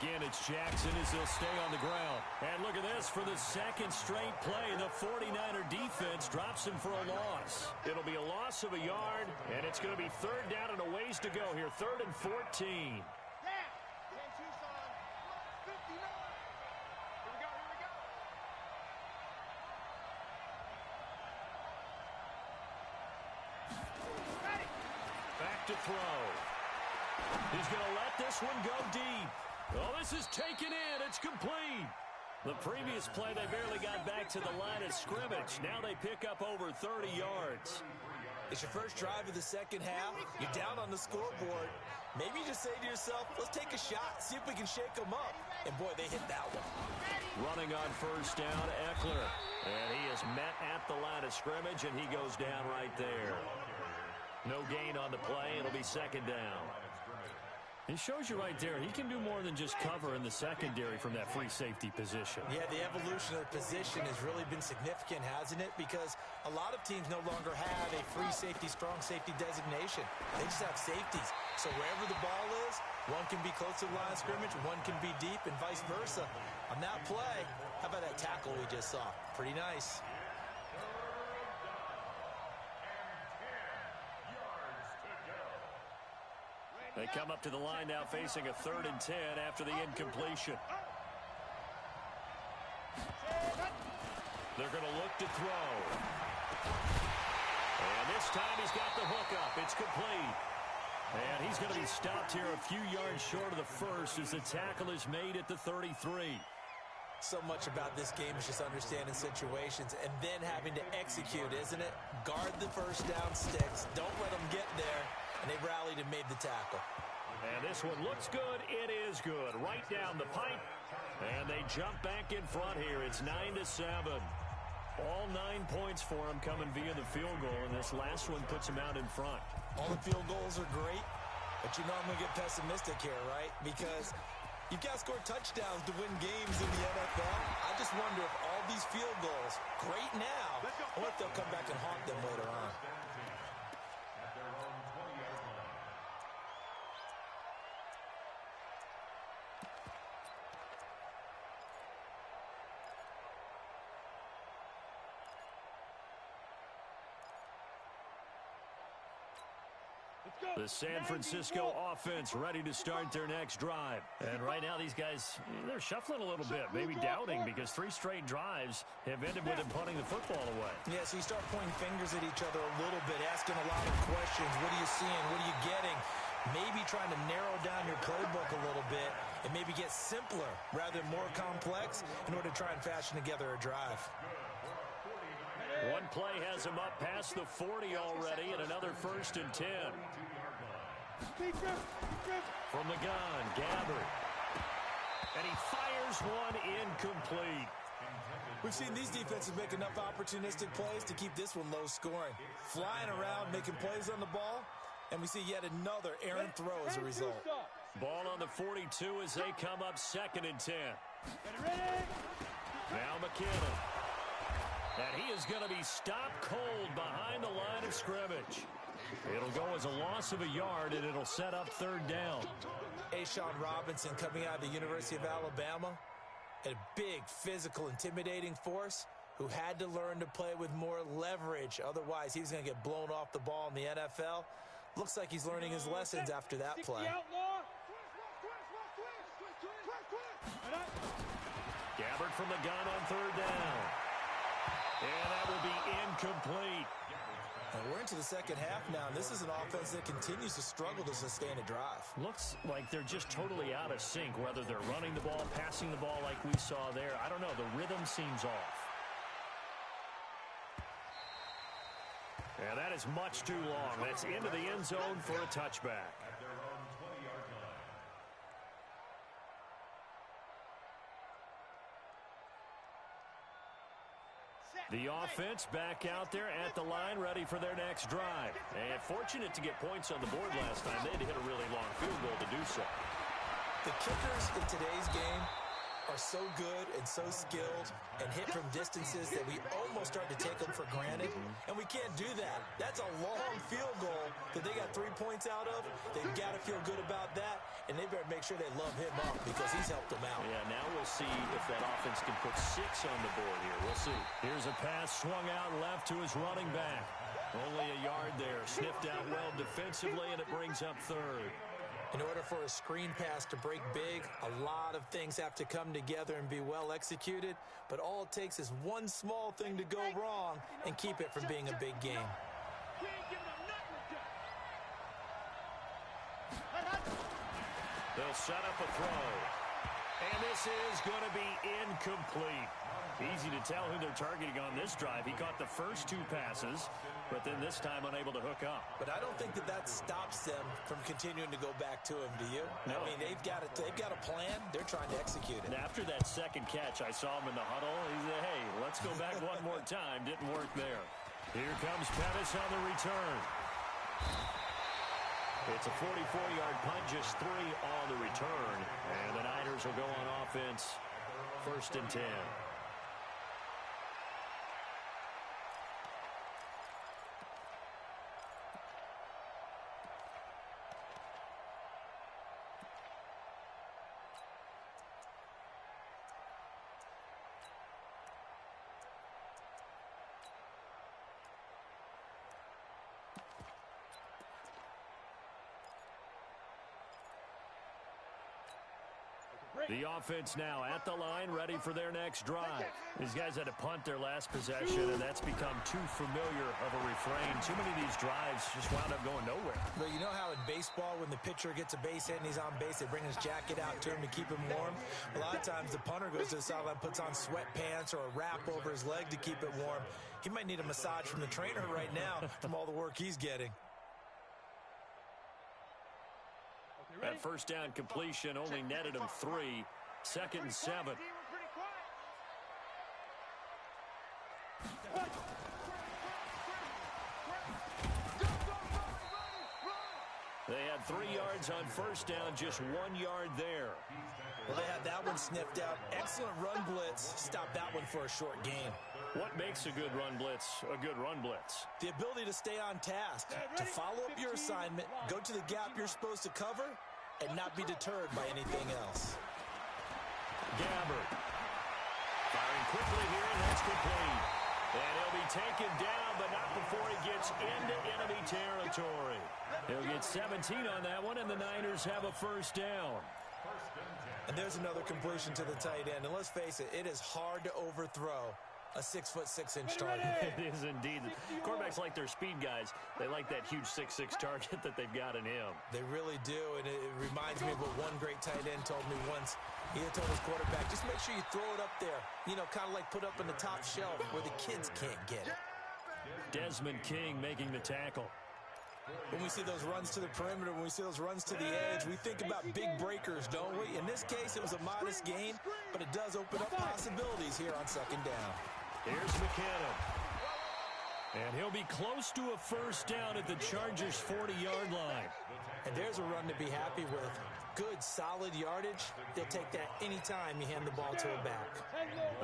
Speaker 1: Again, it's Jackson as he'll stay on the ground. And look at this for the 2nd straight play. The 49er defense drops him for a loss. It'll be a loss of a yard, and it's going to be 3rd down and a ways to go here. 3rd and 14. Back to throw. He's going to let this one go deep. Oh, this is taken in. It's complete. The previous play, they barely got back to the line of scrimmage. Now they pick up over 30 yards.
Speaker 3: It's your first drive of the second half. You're down on the scoreboard. Maybe you just say to yourself, let's take a shot, see if we can shake them up. And, boy, they hit that one.
Speaker 1: Running on 1st down, Eckler. And he is met at the line of scrimmage, and he goes down right there. No gain on the play. It'll be 2nd down. He shows you right there, he can do more than just cover in the secondary from that free safety position.
Speaker 3: Yeah, the evolution of the position has really been significant, hasn't it? Because a lot of teams no longer have a free safety, strong safety designation. They just have safeties. So wherever the ball is, one can be close to the line of scrimmage, one can be deep, and vice versa. On that play, how about that tackle we just saw? Pretty nice.
Speaker 1: They come up to the line now facing a 3rd and 10 after the incompletion. They're going to look to throw. And this time he's got the hook up. It's complete. And he's going to be stopped here a few yards short of the first as the tackle is made at the 33.
Speaker 3: So much about this game is just understanding situations and then having to execute, isn't it? Guard the first down sticks. Don't let them get there. And they rallied and made the tackle.
Speaker 1: And this one looks good. It is good. Right down the pipe. And they jump back in front here. It's 9-7. All 9 points for him coming via the field goal, and this last one puts him out in front.
Speaker 3: All the field goals are great, but you know I'm going to get pessimistic here, right? Because you've got to score touchdowns to win games in the NFL. I just wonder if all these field goals, great now, or if they'll come back and haunt them later on.
Speaker 4: At their own 20-yard line.
Speaker 1: The San Francisco offense ready to start their next drive. And right now these guys, they're shuffling a little bit, maybe doubting, because 3 straight drives have ended with them punting the football away.
Speaker 3: Yeah, so you start pointing fingers at each other a little bit, asking a lot of questions. What are you seeing? What are you getting? Maybe trying to narrow down your playbook a little bit and maybe get simpler rather than more complex in order to try and fashion together a drive.
Speaker 1: One play has him up past the 40 already, and another 1st and 10. From the gun, Gabbert. And he fires one incomplete.
Speaker 3: We've seen these defenses make enough opportunistic plays to keep this one low scoring. Flying around, making plays on the ball, and we see yet another errant throw as a result.
Speaker 1: Ball on the 42 as they come up 2nd and 10. Now McKinnon. And he is going to be stopped cold behind the line of scrimmage. It'll go as a loss of a yard, and it'll set up 3rd down.
Speaker 3: A'Shawn Robinson coming out of the University of Alabama, a big, physical, intimidating force who had to learn to play with more leverage. Otherwise, he's going to get blown off the ball in the NFL. Looks like he's learning his lessons after that play.
Speaker 1: Gabbert from the gun on 3rd down. And that will be incomplete.
Speaker 3: And we're into the second half now, and this is an offense that continues to struggle to sustain a drive.
Speaker 1: Looks like they're just totally out of sync, whether they're running the ball, passing the ball like we saw there. I don't know. The rhythm seems off. And that is much too long. That's into the end zone for a touchback.
Speaker 4: At their own 20-yard line.
Speaker 1: The offense back out there at the line, ready for their next drive. And fortunate to get points on the board last time. They had to hit a really long field goal to do so.
Speaker 3: The kickers in today's game are so good and so skilled and hit from distances that we almost start to take them for granted, and we can't do that. That's a long field goal that they got 3 points out of. They've got to feel good about that, and they better make sure they love him up because he's helped them out.
Speaker 1: Yeah, now we'll see if that offense can put 6 on the board here. We'll see. Here's a pass swung out left to his running back. Only a yard there. Sniffed out well defensively, and it brings up 3rd.
Speaker 3: In order for a screen pass to break big, a lot of things have to come together and be well executed, but all it takes is one small thing to go wrong and keep it from being a big game.
Speaker 1: They'll set up a throw. And this is going to be incomplete. Easy to tell who they're targeting on this drive. He caught the first 2 passes, but then this time unable to hook up.
Speaker 3: But I don't think that stops them from continuing to go back to him, do you?
Speaker 1: No.
Speaker 3: I mean, they've got a plan. They're trying to execute it.
Speaker 1: And after that second catch, I saw him in the huddle. He said, hey, let's go back one more time. Didn't work there. Here comes Pettis on the return. It's a 44-yard punt, just 3 on the return. And the Niners will go on offense, 1st and 10. The offense now at the line, ready for their next drive. These guys had to punt their last possession, and that's become too familiar of a refrain. Too many of these drives just wound up going nowhere.
Speaker 3: But you know how in baseball, when the pitcher gets a base hit and he's on base, they bring his jacket out to him to keep him warm? A lot of times the punter goes to the sideline, puts on sweatpants or a wrap over his leg to keep it warm. He might need a massage from the trainer right now from all the work he's getting.
Speaker 1: That first down completion only netted him 3. 2nd and 7. They had 3 yards on first down, just 1 yard there.
Speaker 3: Well, they had that one sniffed out. Excellent run blitz. Stop that one for a short gain.
Speaker 1: What makes a good run blitz a good run blitz?
Speaker 3: The ability to stay on task, to follow up your assignment, go to the gap you're supposed to cover, and not be deterred by anything else.
Speaker 1: Gabbert firing quickly here, and that's complete. And he'll be taken down, but not before he gets into enemy territory. He'll get 17 on that one, and the Niners have a first down.
Speaker 3: And there's another completion to the tight end. And let's face it, it is hard to overthrow a 6'6" target.
Speaker 1: It is indeed. Quarterbacks like their speed guys. They like that huge 6'6" target that they've got in him.
Speaker 3: They really do, and it reminds me of what one great tight end told me once. He had told his quarterback, just make sure you throw it up there. You know, kind of like put up in the top shelf where the kids can't get it.
Speaker 1: Desmond King making the tackle.
Speaker 3: When we see those runs to the perimeter, when we see those runs to the edge, we think about big breakers, don't we? In this case, it was a modest gain, but it does open up possibilities here on second down.
Speaker 1: Here's McKinnon. And he'll be close to a first down at the Chargers' 40-yard line.
Speaker 3: And there's a run to be happy with. Good, solid yardage. They'll take that anytime you hand the ball to a back.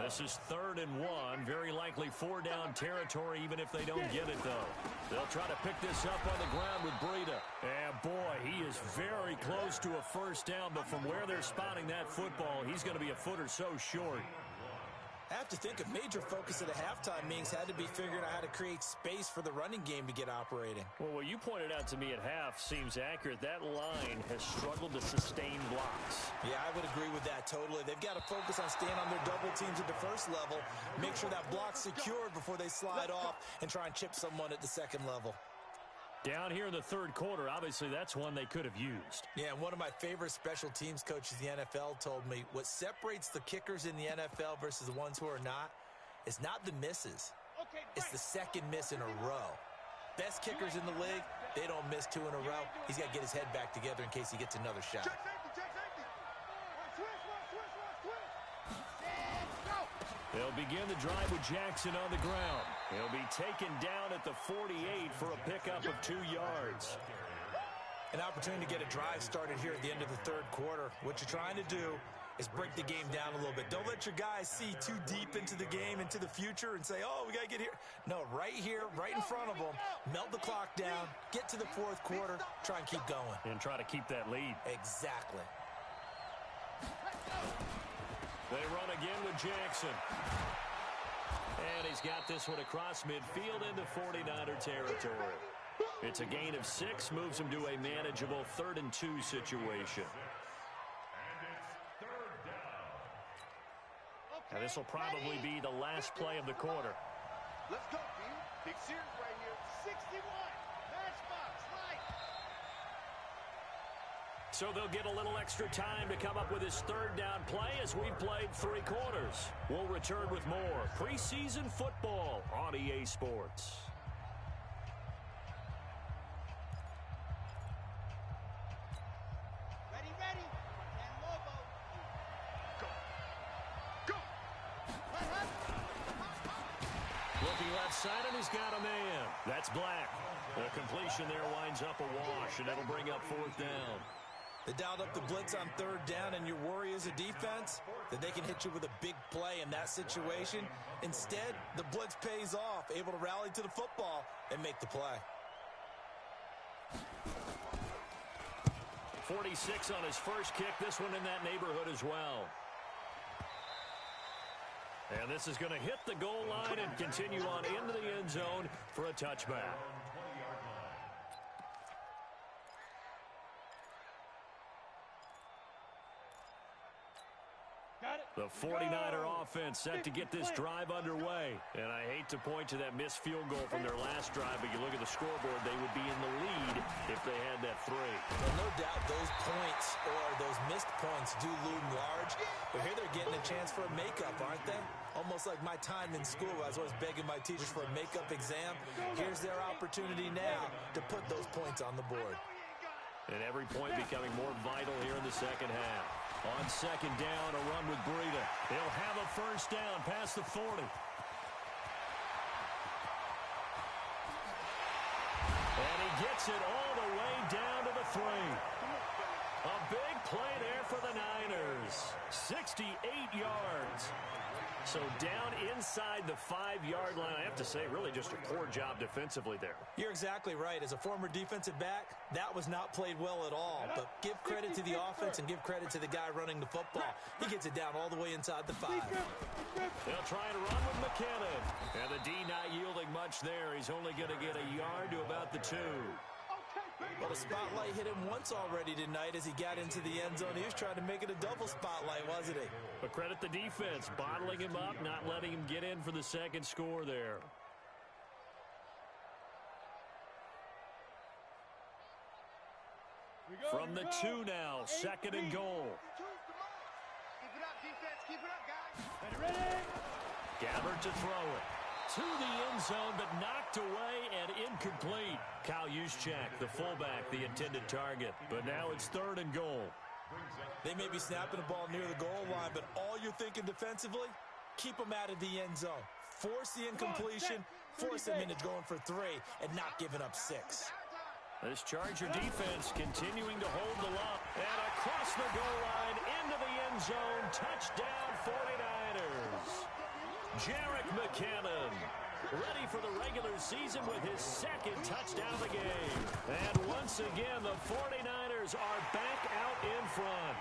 Speaker 1: This is 3rd and 1. Very likely 4-down territory, even if they don't get it, though. They'll try to pick this up on the ground with Breida. And, boy, he is very close to a first down, but from where they're spotting that football, he's going to be a foot or so short.
Speaker 3: I have to think a major focus at a halftime meetings had to be figuring out how to create space for the running game to get operating.
Speaker 1: Well, what you pointed out to me at half seems accurate. That line has struggled to sustain blocks.
Speaker 3: Yeah, I would agree with that totally. They've got to focus on staying on their double teams at the first level, make sure that block's secured before they slide off and try and chip someone at the second level.
Speaker 1: Down here in the third quarter, obviously that's one they could have used.
Speaker 3: Yeah, and one of my favorite special teams coaches in the NFL told me what separates the kickers in the NFL versus the ones who are not is not the misses. It's the second miss in a row. Best kickers in the league, they don't miss 2 in a row. He's got to get his head back together in case he gets another shot.
Speaker 1: They'll begin the drive with Jackson on the ground. He'll be taken down at the 48 for a pickup of 2 yards.
Speaker 3: An opportunity to get a drive started here at the end of the third quarter. What you're trying to do is break the game down a little bit. Don't let your guys see too deep into the game, into the future, and say, oh, we got to get here. No, right here, right in front of them, melt the clock down, get to the fourth quarter, try and keep going.
Speaker 1: And try to keep that lead.
Speaker 3: Exactly.
Speaker 1: They run again with Jackson. And he's got this one across midfield into 49er territory. It's a gain of 6, moves him to a manageable 3rd and 2 situation. Now this will probably be the last play of the quarter.
Speaker 2: Let's go, team. Big series right here. 61. Matchbox. Light.
Speaker 1: So they'll get a little extra time to come up with his 3rd down play as we've played 3 quarters. We'll return with more preseason football on EA Sports.
Speaker 2: Ready, ready. And Lobo. Go. Go.
Speaker 1: Looking left side, and he's got a man. That's Black. The completion there winds up a wash, and it'll bring up 4th down.
Speaker 3: They dialed up the blitz on 3rd down, and your worry as a defense that they can hit you with a big play in that situation. Instead, the blitz pays off, able to rally to the football and make the play.
Speaker 1: 46 on his first kick. This one in that neighborhood as well. And this is going to hit the goal line and continue on into the end zone for a touchback. The 49er offense set to get this drive underway. And I hate to point to that missed field goal from their last drive, but you look at the scoreboard, they would be in the lead if they had that 3.
Speaker 3: Well, no doubt those points or those missed points do loom large. But here they're getting a chance for a makeup, aren't they? Almost like my time in school. I was always begging my teachers for a makeup exam. Here's their opportunity now to put those points on the board.
Speaker 1: And every point becoming more vital here in the second half. On 2nd down, a run with Breida. They'll have a first down past the 40. And he gets it all the way down to the 3. A big play there for the Niners. 68 yards. So down inside the 5-yard line. I have to say, really just a poor job defensively there.
Speaker 3: You're exactly right. As a former defensive back, that was not played well at all. But give credit to the offense and give credit to the guy running the football. He gets it down all the way inside the 5.
Speaker 1: They'll try and run with McKinnon. And the D not yielding much there. He's only going to get a yard to about the 2.
Speaker 3: Well, the spotlight hit him once already tonight as he got into the end zone. He was trying to make it a double spotlight, wasn't he?
Speaker 1: But credit the defense, bottling him up, not letting him get in for the second score there. From the 2 now, 2nd and goal.
Speaker 2: Keep it up, defense. Keep it up, guys. Ready?
Speaker 1: Gabbert to throw it. To the end zone, but knocked away and incomplete. Kyle Juszczyk, the fullback, the intended target. But now it's 3rd and goal.
Speaker 3: They may be snapping the ball near the goal line, but all you're thinking defensively, keep them out of the end zone. Force the incompletion, force them into going for 3, and not giving up 6.
Speaker 1: This Charger defense continuing to hold the line. And across the goal line, into the end zone, touchdown 49ers. Jerick McKinnon, ready for the regular season with his 2nd touchdown of the game. And once again, the 49ers are back out in front.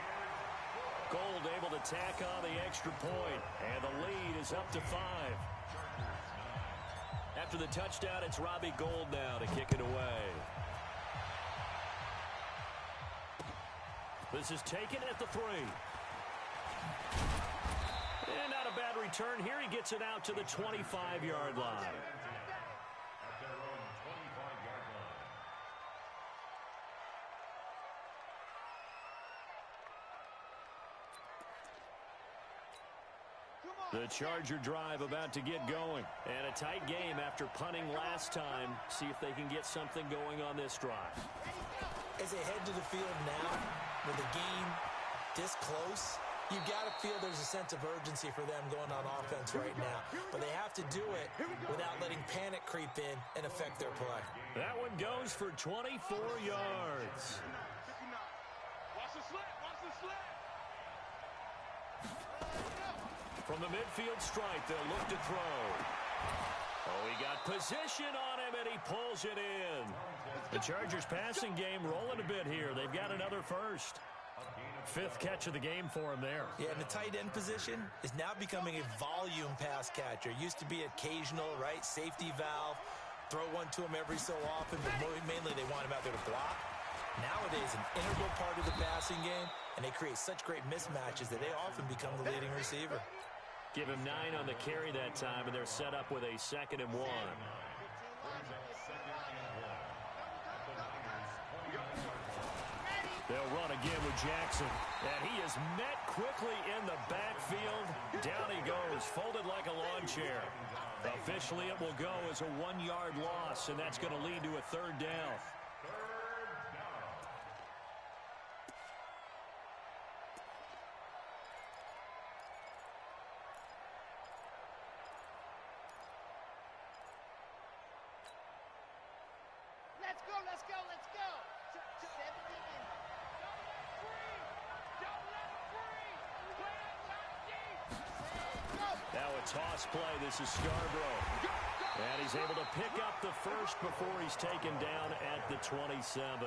Speaker 1: Gold able to tack on the extra point, and the lead is up to 5. After the touchdown, it's Robbie Gould now to kick it away. This is taken at the 3. And not a bad return here. He gets it out to the 25-yard line.
Speaker 4: At their own 25-yard line.
Speaker 1: The Charger drive about to get going. And a tight game after punting last time. See if they can get something going on this drive.
Speaker 3: As they head to the field now, with the game this close, you got to feel there's a sense of urgency for them going on offense right now. But they have to do it without letting panic creep in and affect their play.
Speaker 1: That one goes for 24 yards.
Speaker 2: Watch the slant. Watch the slant.
Speaker 1: From the midfield stripe, they'll look to throw. Oh, he got position on him, and he pulls it in. The Chargers passing game rolling a bit here. They've got another first. 5th catch of the game for him there.
Speaker 3: Yeah, and the tight end position is now becoming a volume pass catcher. Used to be occasional, right? Safety valve. Throw one to him every so often, but mainly they want him out there to block. Nowadays, an integral part of the passing game, and they create such great mismatches that they often become the leading receiver.
Speaker 1: Give him 9 on the carry that time, and they're set up with a 2nd and 1. They'll run again with Jackson. And he is met quickly in the backfield. Down he goes, folded like a lawn chair. Officially, it will go as a 1-yard loss, and that's going to lead to a 3rd down.
Speaker 2: Let's go, let's go, let's go. 17. Don't let him free. Play outside deep.
Speaker 1: Now a toss play. This is Scarborough. And he's able to pick up the first before he's taken down at the 27.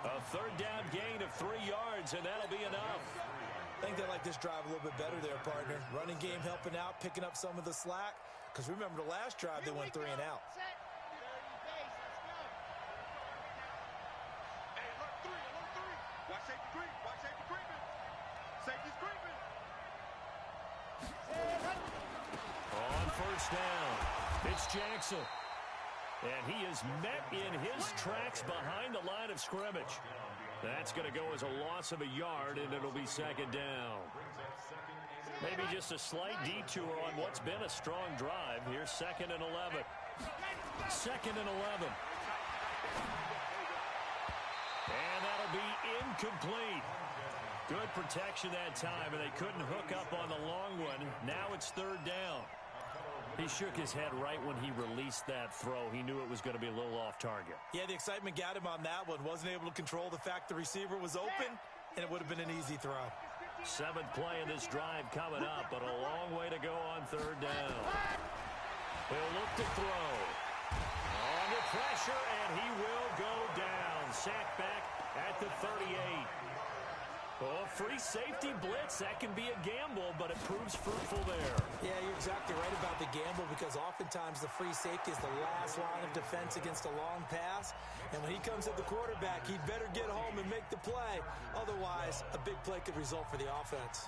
Speaker 1: A 3rd down gain of 3 yards, and that'll be enough.
Speaker 3: I think they like this drive a little bit better there, partner. Running game helping out, picking up some of the slack. Because remember, the last drive, they went 3 and out.
Speaker 2: Set. 30 pace. Let's go. Hey, alert 3, alert 3. Watch safety creep. Watch safety creeping. Safety's creeping.
Speaker 1: On 1st down, it's Jackson. And he is met in his tracks behind the line of scrimmage. That's going to go as a loss of a yard, and it'll be 2nd down. Maybe just a slight detour on what's been a strong drive. Here's 2nd and 11. 2nd and 11. And that'll be incomplete. Good protection that time, and they couldn't hook up on the long one. Now it's 3rd down. He shook his head right when he released that throw. He knew it was going to be a little off target.
Speaker 3: Yeah, the excitement got him on that one. Wasn't able to control the fact the receiver was open, and it would have been an easy throw.
Speaker 1: 7th play of this drive coming up, but a long way to go on 3rd down. He'll look to throw. Under pressure, and he will go down. Sacked back at the 38. Oh, free safety blitz, that can be a gamble, but it proves fruitful there.
Speaker 3: Yeah, you're exactly right about the gamble because oftentimes the free safety is the last line of defense against a long pass. And when he comes at the quarterback, he'd better get home and make the play. Otherwise, a big play could result for the offense.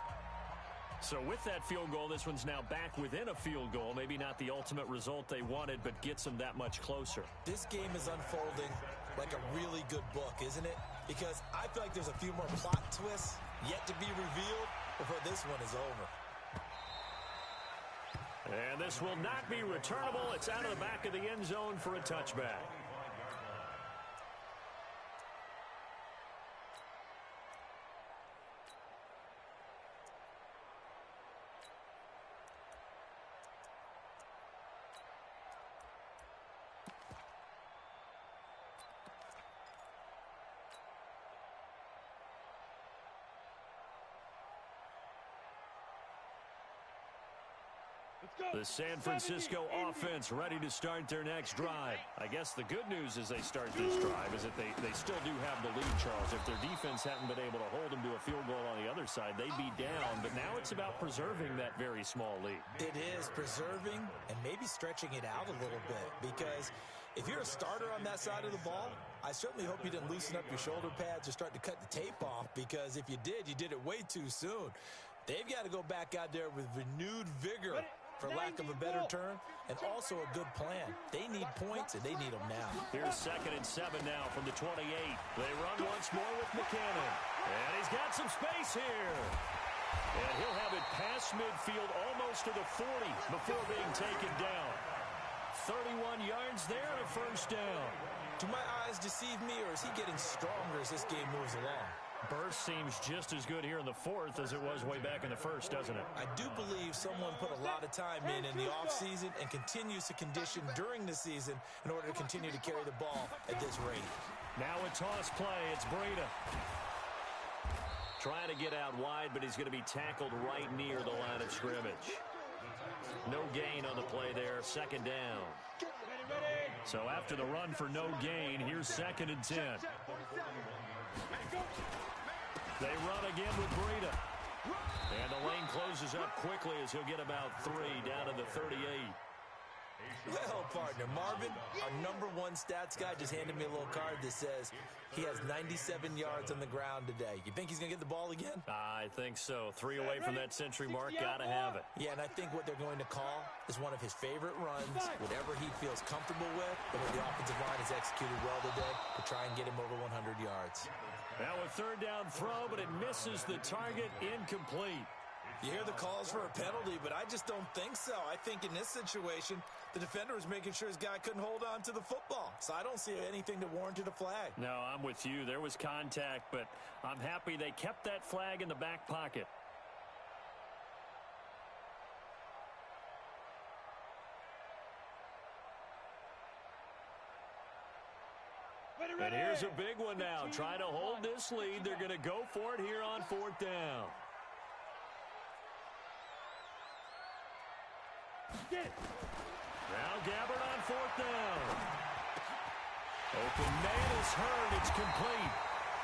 Speaker 1: So with that field goal, this one's now back within a field goal. Maybe not the ultimate result they wanted, but gets them that much closer.
Speaker 3: This game is unfolding like a really good book, isn't it? Because I feel like there's a few more plot twists yet to be revealed before this one is over.
Speaker 1: And this will not be returnable. It's out of the back of the end zone for a touchback. The San Francisco offense ready to start their next drive. I guess the good news as they start this drive is that they still do have the lead, Charles. If their defense hadn't been able to hold them to a field goal on the other side, they'd be down. But now it's about preserving that very small lead.
Speaker 3: It is preserving and maybe stretching it out a little bit because if you're a starter on that side of the ball, I certainly hope you didn't loosen up your shoulder pads or start to cut the tape off because if you did it way too soon. They've got to go back out there with renewed vigor, for lack of a better term, and also a good plan. They need points, and they need them now.
Speaker 1: Here's 2nd and 7 now from the 28. They run once more with McKinnon. And he's got some space here. And he'll have it past midfield almost to the 40 before being taken down. 31 yards there and a 1st down.
Speaker 3: Do my eyes deceive me, or is he getting stronger as this game moves along?
Speaker 1: Burst seems just as good here in the 4th as it was way back in the 1st, doesn't it?
Speaker 3: I do believe someone put a lot of time in the offseason and continues to condition during the season in order to continue to carry the ball at this rate.
Speaker 1: Now a toss play. It's Breida. Trying to get out wide, but he's going to be tackled right near the line of scrimmage. No gain on the play there. 2nd down. So after the run for no gain, here's 2nd and 10. They run again with Breida. And the lane closes up quickly as he'll get about 3 down to the 38.
Speaker 3: Well, partner, Marvin, our #1 stats guy just handed me a little card that says he has 97 yards on the ground today. You think he's going to get the ball again?
Speaker 1: I think so. 3 away from that century mark. Got to have it.
Speaker 3: Yeah, and I think what they're going to call is one of his favorite runs, whatever he feels comfortable with, and where the offensive line has executed well today to try and get him over 100 yards.
Speaker 1: Now a 3rd down throw, but it misses the target. Incomplete.
Speaker 3: You hear the calls for a penalty, but I just don't think so. I think in this situation, the defender was making sure his guy couldn't hold on to the football. So I don't see anything that warranted a flag.
Speaker 1: No, I'm with you. There was contact, but I'm happy they kept that flag in the back pocket. And here's a big one now. Trying to hold this lead. They're going to go for it here on 4th down. Now Gabbert on 4th down. Open man is heard. It's complete.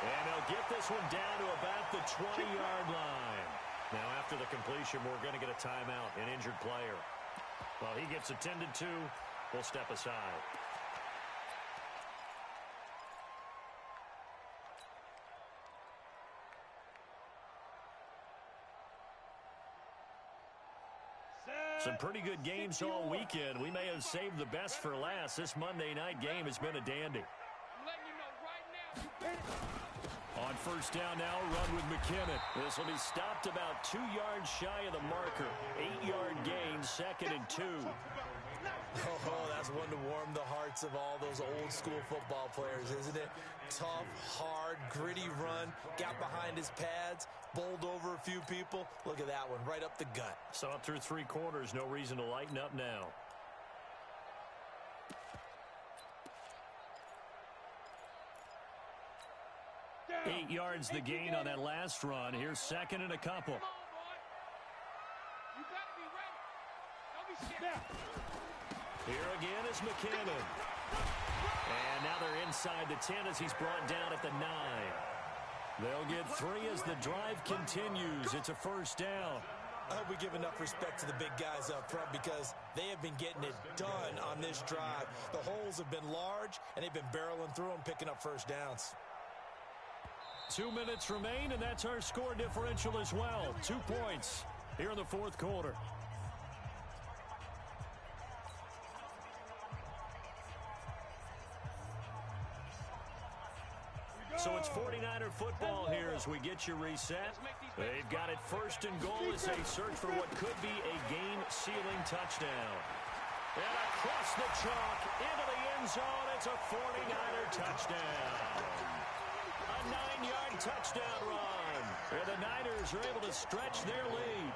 Speaker 1: And they'll get this one down to about the 20-yard line. Now after the completion, we're going to get a timeout, an injured player. While he gets attended to, we'll step aside. Some pretty good games all weekend. We may have saved the best for last. This Monday night game has been a dandy. On 1st down now, run with McKinnon. This will be stopped about 2 yards shy of the marker. 8-yard gain, 2nd and 2.
Speaker 3: Oh, that's one to warm the hearts of all those old school football players, isn't it? Tough, hard, gritty run, got behind his pads, bowled over a few people. Look at that one, right up the gut.
Speaker 1: So up through 3 quarters, no reason to lighten up now.
Speaker 2: Down.
Speaker 1: 8 yards the gain on that last run. Here's second and a couple.
Speaker 2: Come on, boy. You got to be ready. Don't be scared.
Speaker 1: Here again is McKinnon. And now they're inside the 10 as he's brought down at the 9. They'll get 3 as the drive continues. It's a first down.
Speaker 3: I hope we give enough respect to the big guys up front because they have been getting it done on this drive. The holes have been large, and they've been barreling through them, picking up first downs.
Speaker 1: 2 minutes remain, and that's our score differential as well. 2 points here in the fourth quarter. So it's 49er football here as we get you reset. They've got it first and goal as they search for what could be a game-sealing touchdown. And across the chalk into the end zone, it's a 49er touchdown. A 9-yard touchdown run. And the Niners are able to stretch their lead.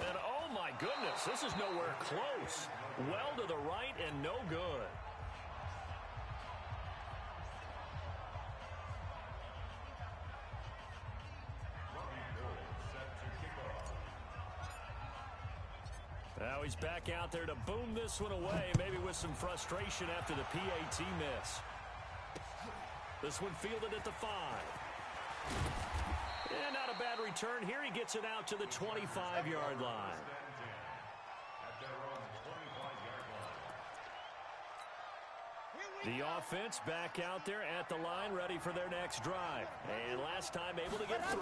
Speaker 1: And oh my goodness, this is nowhere close. Well to the right and no good. Now he's back out there to boom this one away, maybe with some frustration after the PAT miss. This one fielded at the 5. And not a bad return here. He gets it out to the 25-yard line. The offense back out there at the line, ready for their next drive. And last time able to get 3.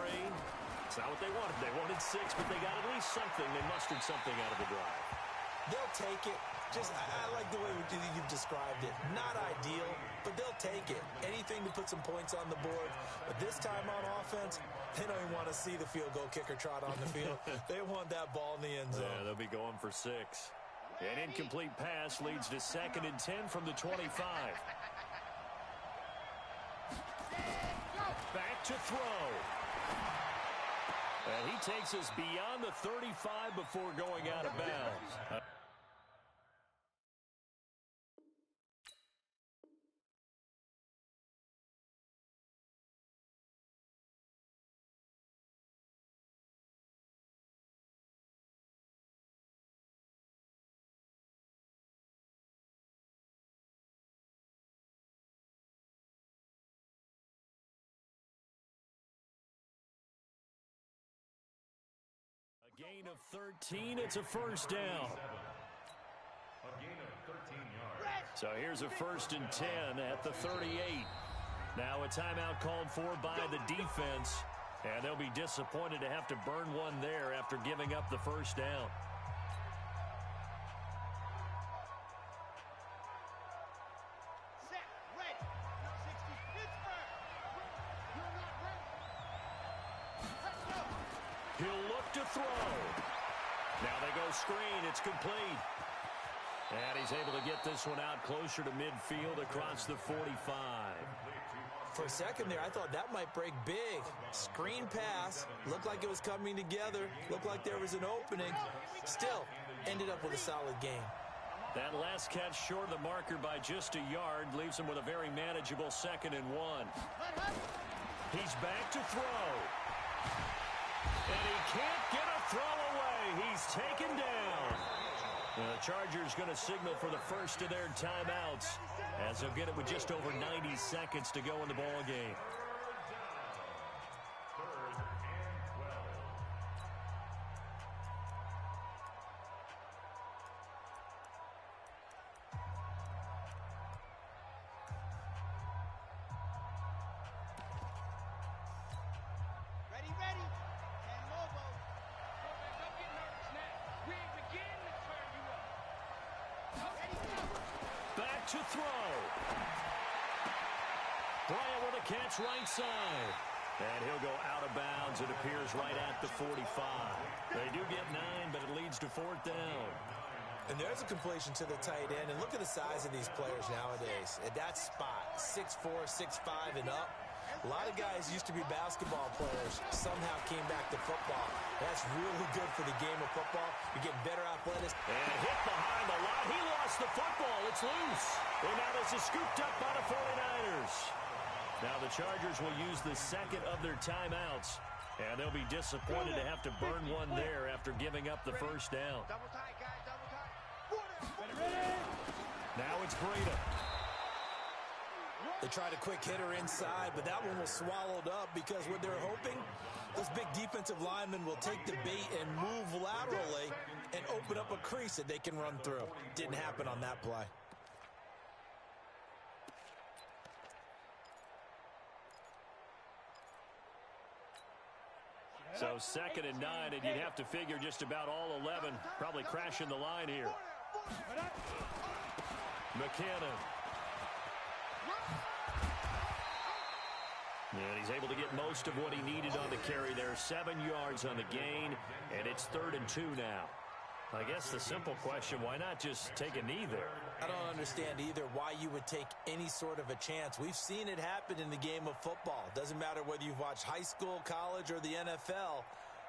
Speaker 1: It's not what they wanted. They wanted 6, but they got at least something. They mustered something out of the drive.
Speaker 3: They'll take it. I like the way you've described it. Not ideal, but they'll take it. Anything to put some points on the board. But this time on offense, they don't even want to see the field goal kicker trot on the field. They want that ball in the end zone.
Speaker 1: Yeah, they'll be going for 6. An incomplete pass leads to 2nd and 10 from the 25. Back to throw. And he takes us beyond the 35 before going out of bounds. Gain of 13, it's a first down.
Speaker 4: A gain of 13 yards.
Speaker 1: So here's a 1st and 10 at the 38. Now a timeout called for by the defense, and they'll be disappointed to have to burn one there after giving up the first down.
Speaker 2: Set, ready. 60, Pittsburgh. You're not ready. Let's go.
Speaker 1: He'll look to throw. Now they go screen. It's complete. And he's able to get this one out closer to midfield across the 45.
Speaker 3: For a second there, I thought that might break big. Screen pass. Looked like it was coming together. Looked like there was an opening. Still, ended up with a solid game.
Speaker 1: That last catch short of the marker by just a yard leaves him with a very manageable 2nd and 1. He's back to throw. And he can't get a throw away. He's taken down. The Chargers going to signal for the first of their timeouts as they'll get it with just over 90 seconds to go in the ball game. To throw. Bryant with a catch right side. And he'll go out of bounds. It appears right at the 45. They do get 9, but it leads leads to 4th down.
Speaker 3: And there's a completion to the tight end. And look at the size of these players nowadays. At that spot, 6'4", 6'5", and up. A lot of guys used to be basketball players, somehow came back to football. That's really good for the game of football. You're getting better athletics.
Speaker 1: And hit behind the line. He lost the football. It's loose. And now this is scooped up by the 49ers. Now the Chargers will use the second of their timeouts. And they'll be disappointed to have to burn one there after giving up the first down.
Speaker 2: Double tight, guys, double tight.
Speaker 1: Now it's Breida.
Speaker 3: They tried a quick hitter inside, but that one was swallowed up because what they're hoping, this big defensive lineman will take the bait and move laterally and open up a crease that they can run through. Didn't happen on that play.
Speaker 1: So 2nd and 9, and you'd have to figure just about all 11 probably crashing the line here. McKinnon. And he's able to get most of what he needed on the carry there. 7 yards on the gain, and it's 3rd and 2 now. I guess the simple question, why not just take a knee there?
Speaker 3: I don't understand either why you would take any sort of a chance. We've seen it happen in the game of football. Doesn't matter whether you've watched high school, college, or the NFL.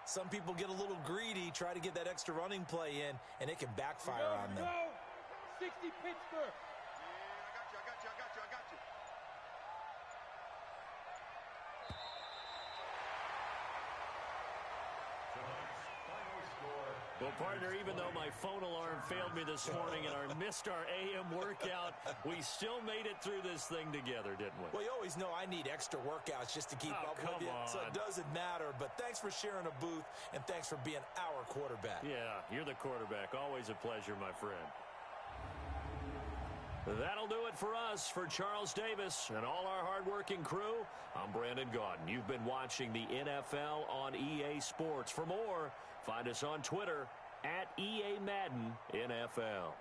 Speaker 3: Some people get a little greedy, try to get that extra running play in, and it can backfire on them.
Speaker 2: 60 Pittsburgh. Yeah, I got you.
Speaker 1: Well, partner, even though my phone alarm failed me this morning and I missed our AM workout, we still made it through this thing together, didn't we?
Speaker 3: Well, you always know I need extra workouts just to keep up with you, so it doesn't matter. But thanks for sharing a booth, and thanks for being our quarterback.
Speaker 1: Yeah, you're the quarterback. Always a pleasure, my friend. That'll do it for us. For Charles Davis and all our hardworking crew, I'm Brandon Gaudin. You've been watching the NFL on EA Sports. For more, find us on Twitter at EA Madden NFL.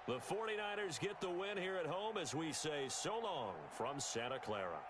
Speaker 1: The 49ers get the win here at home as we say so long from Santa Clara.